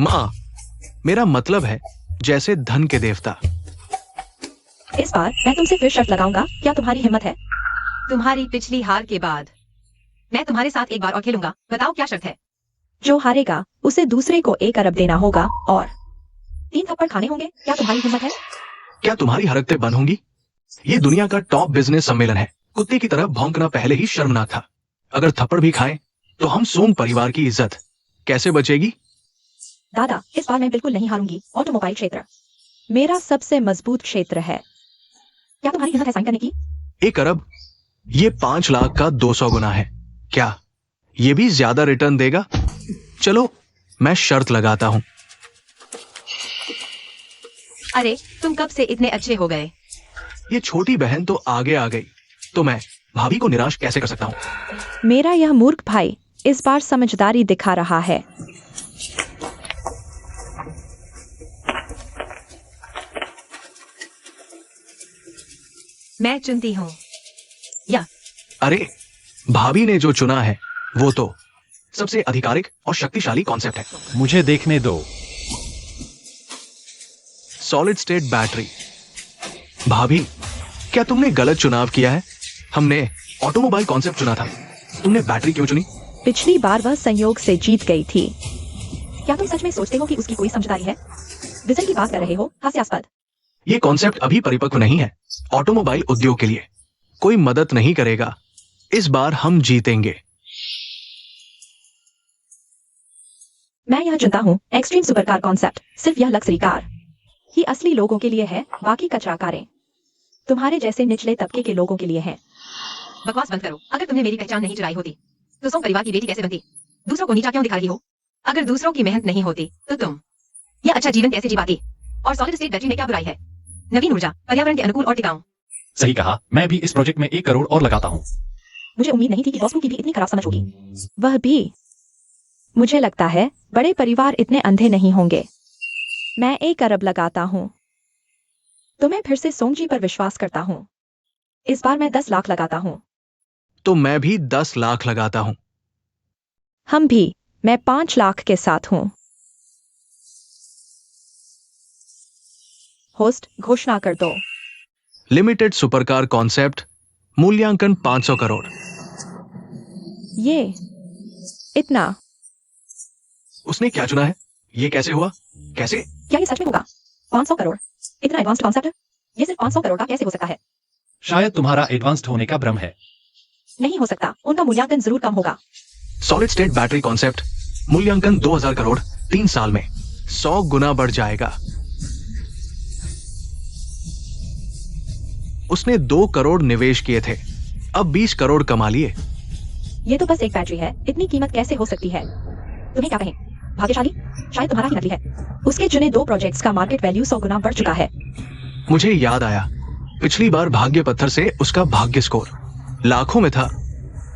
माँ, मेरा मतलब है जैसे धन के देवता। इस बार मैं तुमसे फिर शर्त लगाऊंगा। क्या तुम्हारी हिम्मत है? तुम्हारी पिछली हार के बाद मैं तुम्हारे साथ एक बार और खेलूंगा। बताओ क्या शर्त है? जो हारेगा उसे दूसरे को 1 अरब देना होगा और 3 थप्पड़ खाने होंगे। क्या तुम्हारी हिम्मत है? क्या तुम्हारी हरकतें बंद होंगी? ये दुनिया का टॉप बिजनेस सम्मेलन है। कुत्ते की तरह भौंकना पहले ही शर्मनाक था। अगर थप्पड़ भी खाएं तो हम सोंग परिवार की इज्जत कैसे बचेगी? दादा, इस बार मैं बिल्कुल नहीं हारूंगी। ऑटोमोबाइल क्षेत्र मेरा सबसे मजबूत क्षेत्र है। क्या तुम्हारी हिम्मत है साइन करने की? 1 अरब, ये 5 लाख का 200 गुना है। क्या ये भी ज्यादा रिटर्न देगा? चलो मैं शर्त लगाता हूं। अरे तुम कब से इतने अच्छे हो गए? ये छोटी बहन तो आगे आ गई, तो मैं भाभी को निराश कैसे कर सकता हूं? मेरा यह मूर्ख भाई इस बार समझदारी दिखा रहा है। मैं चुनती हूँ। या अरे भाभी ने जो चुना है वो तो सबसे आधिकारिक और शक्तिशाली कॉन्सेप्ट है। मुझे देखने दो। Solid state battery. भाभी, क्या तुमने गलत चुनाव किया है? हमने ऑटोमोबाइल कॉन्सेप्ट चुना था, तुमने बैटरी क्यों चुनी? पिछली बार वह संयोग से जीत गई थी। क्या तुम सच में सोचते हो कि उसकी कोई समझदारी है? विजन की बात कर रहे हो? हास्यास्पद। ये कॉन्सेप्ट अभी परिपक्व नहीं है। ऑटोमोबाइल उद्योग के लिए कोई मदद नहीं करेगा। इस बार हम जीतेंगे। मैं यह चुनता हूँ एक्सट्रीम सुपरकार कॉन्सेप्ट। सिर्फ यह लग्जरी कार ही असली लोगों के लिए है, बाकी कचरा कारें तुम्हारे जैसे निचले तबके के लोगों के लिए हैं। बकवास बंद करो। अगर तुमने मेरी पहचान नहीं चुराई होती तो सोंग परिवार की बेटी कैसे बनती? दूसरों को नीचा क्यों दिखा रही हो? अगर दूसरों की मेहनत नहीं होती तो तुम यह अच्छा जीवन कैसे जी पाती? और सॉलिड स्टेट बैटरी में क्या बुराई है? नवीन ऊर्जा, पर्यावरण के अनुकूल और टिकाऊ। सही कहा। मैं भी इस प्रोजेक्ट में 1 करोड़ और लगाता हूँ। मुझे उम्मीद नहीं थी कि बॉस की भी इतनी खराब समझ होगी। वह भी। मुझे लगता है बड़े परिवार इतने अंधे नहीं होंगे। मैं 1 अरब लगाता हूँ। तुम्हें फिर से सोंगजी पर विश्वास करता हूँ। इस बार मैं 10 लाख लगाता हूँ। तो मैं भी 10 लाख लगाता हूं। हम भी। मैं 5 लाख के साथ हूँ। होस्ट, घोषणा कर दो। लिमिटेड सुपरकार कॉन्सेप्ट, मूल्यांकन 500 करोड़। ये इतना? उसने क्या चुना है? ये कैसे हुआ? कैसे? क्या ये सच में होगा? 500 करोड़? इतना एडवांस्ड कॉन्सेप्ट? ये सिर्फ 500 करोड़ का कैसे हो सकता है? शायद तुम्हारा एडवांस्ड होने का भ्रम है। नहीं हो सकता। उनका मूल्यांकन जरूर कम होगा। सॉलिड स्टेट बैटरी कॉन्सेप्ट, मूल्यांकन 2000 करोड़। 3 साल में 100 गुना बढ़ जाएगा। उसने 2 करोड़ निवेश किए थे, अब 20 करोड़ कमा लिए। ये तो बस एक बैटरी है, इतनी कीमत कैसे हो सकती है? तुम्हें क्या कहें? भाग्यशाली? शायद तुम्हारा ही नकली है। उसके चुने 2 प्रोजेक्ट्स का मार्केट वैल्यू 100 गुना बढ़ चुका है। मुझे याद आया, पिछली बार भाग्य पत्थर से उसका भाग्य स्कोर लाखों में था।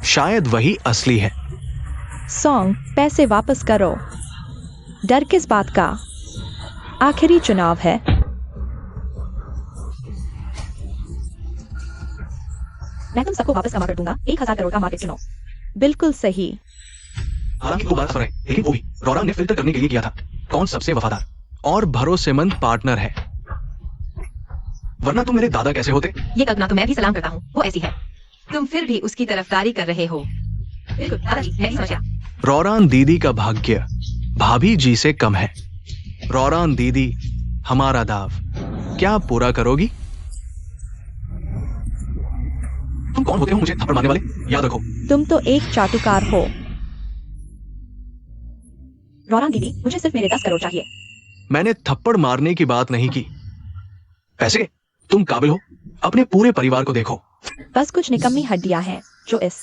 शायद वही असली है। सॉन्ग, पैसे वापस करो। डर किस बात का? आखिरी चुनाव है। मैं तुम सबको वापस कमा कर दूंगा। 1000 करोड़ का मार्केट चुनो। बिल्कुल सही। हालांकि 2 बार सफर है, लेकिन वो भी रॉरान ने फिल्टर करने के लिए किया था कौन सबसे वफादार और भरोसेमंद पार्टनर है। वरना तुम मेरे दादा कैसे होते? ये कल्पना तो मैं भी सलाम करता हूँ, वो ऐसी है। तुम फिर भी उसकी तरफदारी कर रहे हो। बिल्कुल दादाजी, मैं भी समझ गया। रॉरान दीदी का भाग्य भाभी जी से कम है। रॉरान दीदी, हमारा दाव क्या पूरा करोगी? तुम कौन होते हो मुझे थप्पड़ मारने वाले? याद रखो। तुम तो एक चाटुकार हो। रॉरान दीदी, मुझे सिर्फ मेरे 10 करोड़ चाहिए। मैंने थप्पड़ मारने की बात नहीं की। पैसे? तुम काबिल हो? अपने पूरे परिवार को देखो। बस कुछ निकम्मी हड्डियां हैं जो इस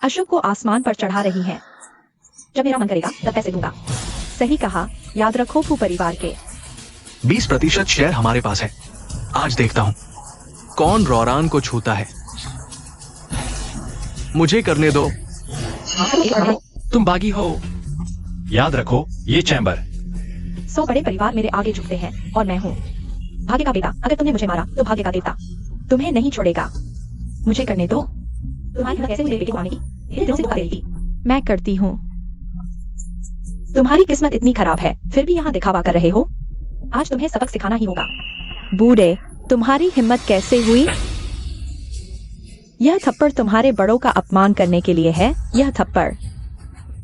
अशुभ को आसमान पर चढ़ा रही हैं। जब मेरा मन करेगा तब पैसे दूंगा। सही कहा। याद रखो फू परिवार के 20% शेयर हमारे पास है। आज देखता हूं कौन रॉरान को छूता है। मुझे करने दो। तुम बागी हो। याद रखो, ये चैम्बर। 100 बड़े परिवार मेरे आगे झुकते हैं और मैं हूँ भाग्य का बेटा। अगर तुमने मुझे मारा तो भाग्य का देवता तुम्हें नहीं छोड़ेगा। मुझे करने दो। तुम्हारी हिम्मत कैसे हुई बेटे को मारने की? इतने दिनों से धोखा दे रही थी। मैं करती हूँ। तुम्हारी किस्मत इतनी खराब है, फिर भी यहाँ दिखावा कर रहे हो। आज तुम्हें सबक सिखाना ही होगा। बूढ़े, तुम्हारी हिम्मत कैसे हुई? यह थप्पड़ तुम्हारे बड़ों का अपमान करने के लिए है। यह थप्पड़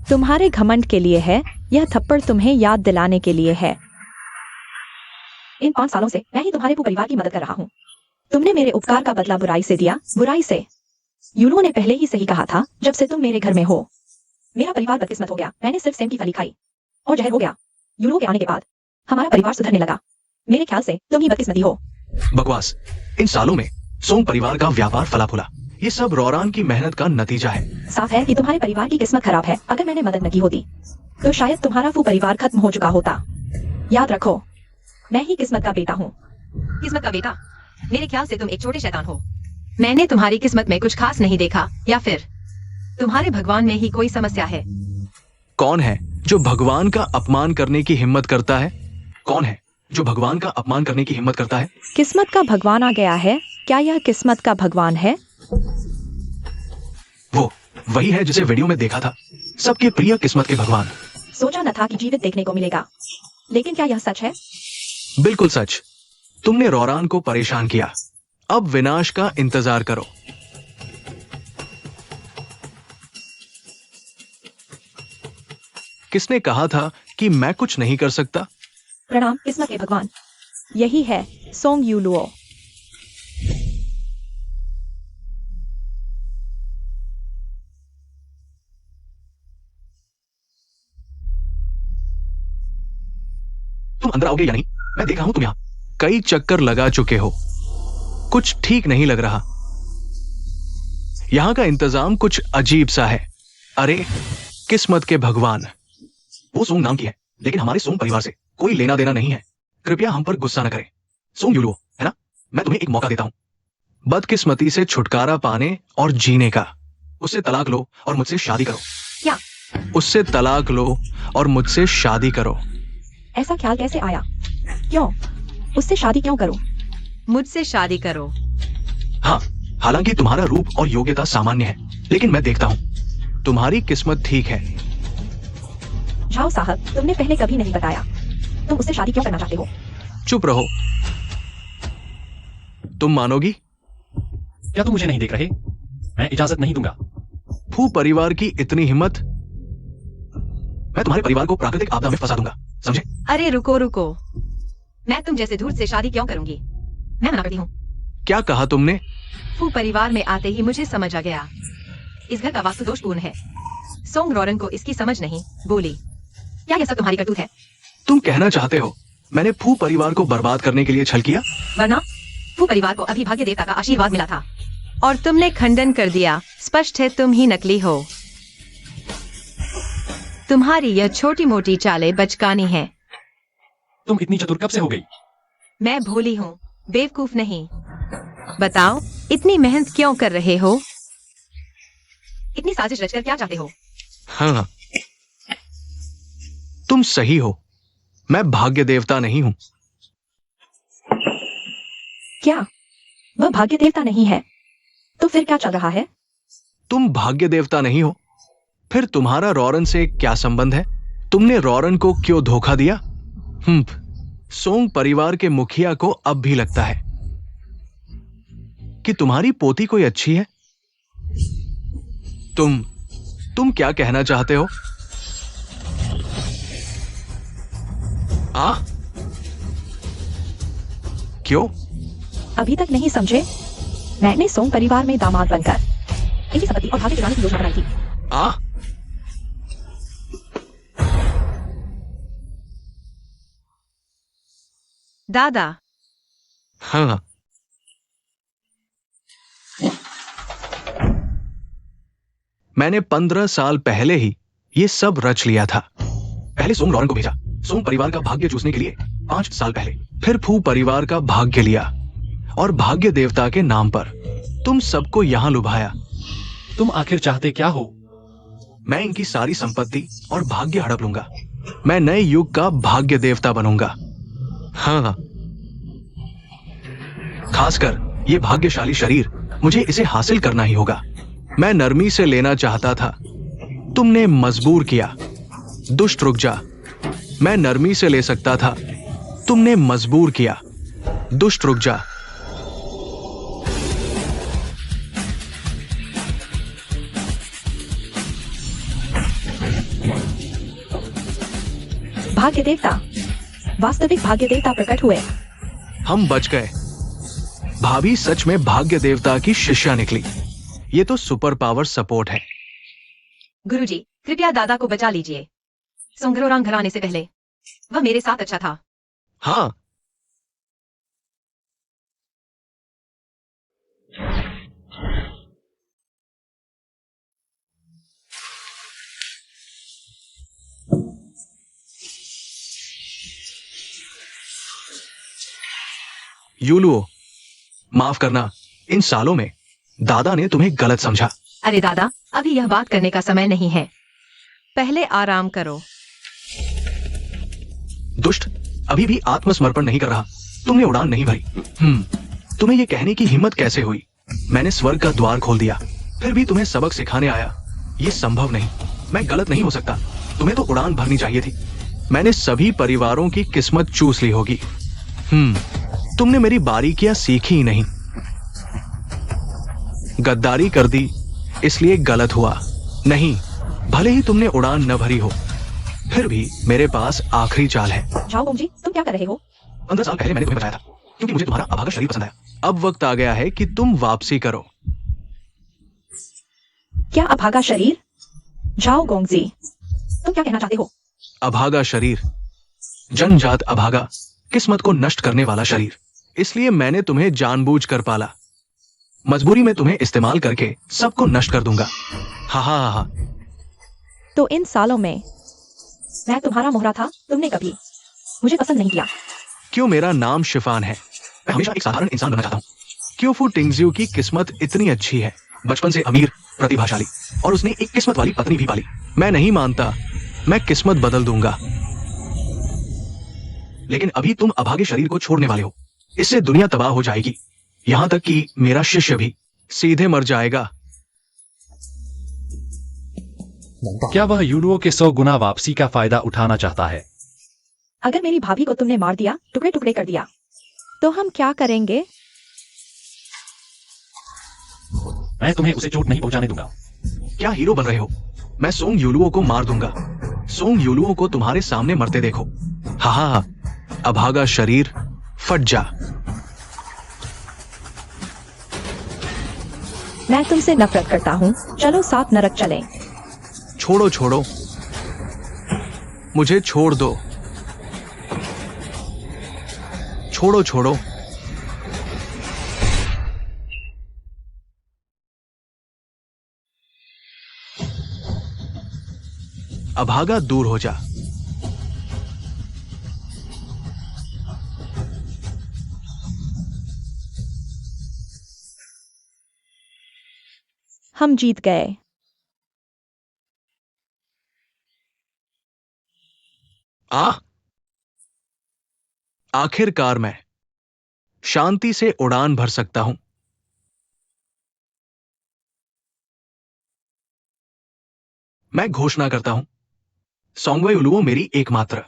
तुम्हारे घमंड के लिए है। यह थप्पड़ तुम्हें याद दिलाने के लिए है। इन 5 सालों से मैं ही तुम्हारे पूरे परिवार की मदद कर रहा हूँ। तुमने मेरे उपकार का बदला बुराई से दिया। बुराई से। यूनो ने पहले ही सही कहा था जब से तुम मेरे घर में हो। मेरा परिवार बदकिस्मत हो गया। मैंने सिर्फ सेम की फली खाई और जहर हो गया। यूनो के आने के बाद हमारा परिवार सुधरने लगा। मेरे ख्याल से तुम ही बदकिस्मती हो। बकवास। इन सालों में सोंग परिवार का व्यापार फला फूला। ये सब रॉरान की मेहनत का नतीजा है। साफ है कि तुम्हारे परिवार की किस्मत खराब है। अगर मैंने मदद न की होती तो शायद तुम्हारा वो परिवार खत्म हो चुका होता। याद रखो, मैं ही किस्मत का बेटा हूँ। किस्मत का बेटा? मेरे ख्याल से तुम एक छोटे शैतान हो। मैंने तुम्हारी किस्मत में कुछ खास नहीं देखा, या फिर तुम्हारे भगवान में ही कोई समस्या है। कौन है जो भगवान का अपमान करने की हिम्मत करता है? कौन है जो भगवान का अपमान करने की हिम्मत करता है? किस्मत का भगवान आ गया है। क्या यह किस्मत का भगवान है? वो वही है जिसे वीडियो में देखा था, सबके प्रिय किस्मत के भगवान। सोचा न था कि जीवित देखने को मिलेगा, लेकिन क्या यह सच है? बिल्कुल सच। तुमने रोरान को परेशान किया, अब विनाश का इंतजार करो। किसने कहा था कि मैं कुछ नहीं कर सकता? प्रणाम किस्मत के भगवान, यही है सोंग यूलुओ। तुम अंदर आओगे या नहीं? मैं देखा हूं तुम यहां कई चक्कर लगा चुके हो, कुछ ठीक नहीं लग रहा। यहां का इंतजाम कुछ अजीब सा है। अरे किस्मत के भगवान, वो सोंग नाम की है, लेकिन हमारे सोंग परिवार से कोई लेना देना नहीं है। कृपया हम पर गुस्सा न करें। सोंग यूलुओ, है ना? मैं तुम्हें एक मौका देता हूं बदकिस्मती से छुटकारा पाने और जीने का। उससे तलाक लो और मुझसे शादी करो। क्या? उससे तलाक लो और मुझसे शादी करो। ऐसा ख्याल कैसे आया? क्यों? उससे शादी क्यों करूं? मुझसे शादी करो। हाँ, हालांकि तुम्हारा रूप और योग्यता सामान्य है, लेकिन मैं देखता हूं तुम्हारी किस्मत ठीक है। झाओ साहब, तुमने पहले कभी नहीं बताया, तुम उससे शादी क्यों करना चाहते हो? चुप रहो। तुम मानोगी? क्या तुम मुझे नहीं देख रहे? मैं इजाजत नहीं दूंगा। फू परिवार की इतनी हिम्मत? मैं तुम्हारे परिवार को प्राकृतिक आपदा में फंसा दूंगा, समझे? अरे रुको रुको, मैं तुम जैसे धूर्त से शादी क्यों करूंगी? मैं मना करती हूँ। क्या कहा तुमने? फू परिवार में आते ही मुझे समझ आ गया, इस घर का वास्तु दोषपूर्ण है। सोंग रोरन को इसकी समझ नहीं। बोली, क्या यह सब तुम्हारी करतूत है? तुम कहना चाहते हो मैंने फू परिवार को बर्बाद करने के लिए छल किया? वरना फू परिवार को अभी भाग्य देवता का आशीर्वाद मिला था और तुमने खंडन कर दिया। स्पष्ट है तुम ही नकली हो। तुम्हारी यह छोटी मोटी चालें बचकानी हैं। तुम इतनी चतुर कब से हो गई? मैं भोली हूँ, बेवकूफ नहीं। बताओ, इतनी मेहनत क्यों कर रहे हो? इतनी साजिश रचकर क्या चाहते हो? हाँ, तुम सही हो, मैं भाग्य देवता नहीं हूं। क्या? वह भाग्य देवता नहीं है, तो फिर क्या चल रहा है? तुम भाग्य देवता नहीं हो, फिर तुम्हारा रोरन से क्या संबंध है? तुमने रोरन को क्यों धोखा दिया? सोंग परिवार के मुखिया को अब भी लगता है कि तुम्हारी पोती कोई अच्छी है। तुम क्या कहना चाहते हो? क्यों? अभी तक नहीं समझे? मैंने सोंग परिवार में दामाद बनकर इनकी संपत्ति और भाग्य चुराने की योजना बनाई थी। दादा, हाँ, मैंने 15 साल पहले ही ये सब रच लिया था। पहले सोंग रोरन को भेजा, सोंग परिवार का भाग्य चूसने के लिए 5 साल पहले। फिर फू परिवार का भाग्य लिया और भाग्य देवता के नाम पर तुम सबको यहां लुभाया। तुम आखिर चाहते क्या हो? मैं इनकी सारी संपत्ति और भाग्य हड़प लूंगा। मैं नए युग का भाग्य देवता बनूंगा। हाँ, खासकर ये भाग्यशाली शरीर, मुझे इसे हासिल करना ही होगा। मैं नरमी से लेना चाहता था, तुमने मजबूर किया। दुष्ट रुक जा। मैं नरमी से ले सकता था, तुमने मजबूर किया। दुष्ट रुक जा। भाग्य देवता, वास्तविक भाग्य देवता प्रकट हुए। हम बच गए। भाभी सच में भाग्य देवता की शिष्या निकली। ये तो सुपर पावर सपोर्ट है। गुरुजी, कृपया दादा को बचा लीजिए। सोंग रोरन घर आने से पहले वह मेरे साथ अच्छा था। हाँ, यूलुओ, माफ करना, इन सालों में दादा ने तुम्हें गलत समझा। अरे दादा, अभी यह बात करने का समय नहीं है, पहले आराम करो। दुष्ट अभी भी आत्मसमर्पण नहीं कर रहा। तुमने उड़ान नहीं भरी। तुम्हें यह कहने की हिम्मत कैसे हुई? मैंने स्वर्ग का द्वार खोल दिया। फिर भी तुम्हें सबक सिखाने आया। ये संभव नहीं, मैं गलत नहीं हो सकता। तुम्हें तो उड़ान भरनी चाहिए थी। मैंने सभी परिवारों की किस्मत चूस ली होगी। तुमने मेरी बारीकियां सीखी ही नहीं। गद्दारी कर दी, इसलिए गलत हुआ। नहीं, भले ही तुमने उड़ान न भरी हो, फिर भी मेरे पास आखिरी चाल है। जाओ जी, तुम क्या कर रहे हो? 15 साल पहले मैंने तुम्हें बताया था, क्योंकि मुझे तुम्हारा अभागा शरीर पसंद आया। अब वक्त आ गया है कि तुम वापसी करो। क्या अभागा शरीर? जाओ गोंगजी, तुम क्या कहना चाहते हो? अभागा शरीर, जनजात अभागा, किस्मत को नष्ट करने वाला शरीर। इसलिए मैंने तुम्हें जानबूझकर पाला। मजबूरी में तुम्हें इस्तेमाल करके सबको नष्ट कर दूंगा। हा हा हा। तो इन सालों में मैं तुम्हारा मोहरा था, तुमने कभी मुझे पसंद नहीं किया। क्यों? मेरा नाम शिफान है। मैं हमेशा एक साधारण इंसान बनना चाहता हूँ। क्यों फू टिंगजियो की किस्मत इतनी अच्छी है, बचपन से अमीर, प्रतिभाशाली, और उसने एक किस्मत वाली पत्नी भी पाली। मैं नहीं मानता, मैं किस्मत बदल दूंगा। लेकिन अभी तुम अभागे शरीर को छोड़ने वाले हो। इससे दुनिया तबाह हो जाएगी, यहां तक कि मेरा शिष्य भी सीधे मर जाएगा। क्या वह यूडुओ के 100 गुना वापसी का फायदा उठाना चाहता है? अगर मेरी भाभी को तुमने मार दिया, टुकड़े टुकड़े कर दिया, तो हम क्या करेंगे? मैं तुम्हें उसे चोट नहीं पहुंचाने दूंगा। क्या हीरो बन रहे हो? मैं सोंग युलुओ को मार दूंगा। सोंग युलुओ को तुम्हारे सामने मरते देखो। हा हा, अभागा शरीर, फट जा। मैं तुमसे नफरत करता हूँ। चलो साथ नरक चलें। छोड़ो छोड़ो, मुझे छोड़ दो। छोड़ो छोड़ो। अभागा दूर हो जा। हम जीत गए। आखिरकार मैं शांति से उड़ान भर सकता हूं। मैं घोषणा करता हूं, सोंगवे युलुओ मेरी एकमात्र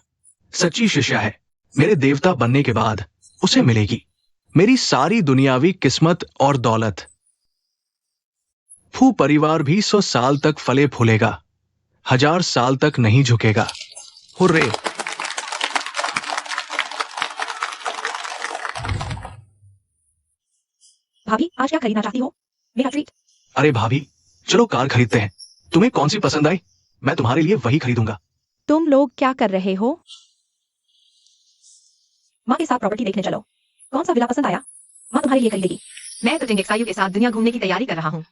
सच्ची शिष्या है। मेरे देवता बनने के बाद उसे मिलेगी मेरी सारी दुनियावी किस्मत और दौलत। फू परिवार भी 100 साल तक फले फूलेगा, 1000 साल तक नहीं झुकेगा। हुर्रे! भाभी, आज क्या खरीदना चाहती हो? मेरा ट्रीट। अरे भाभी, चलो कार खरीदते हैं। तुम्हें कौन सी पसंद आई, मैं तुम्हारे लिए वही खरीदूंगा। तुम लोग क्या कर रहे हो? माँ के साथ प्रॉपर्टी देखने चलो। कौन सा विला पसंद आया? माँ तुम्हारे लिए खरीदेगी। मैं तो टिंगेक्सायु के साथ दुनिया घूमने की तैयारी कर रहा हूँ।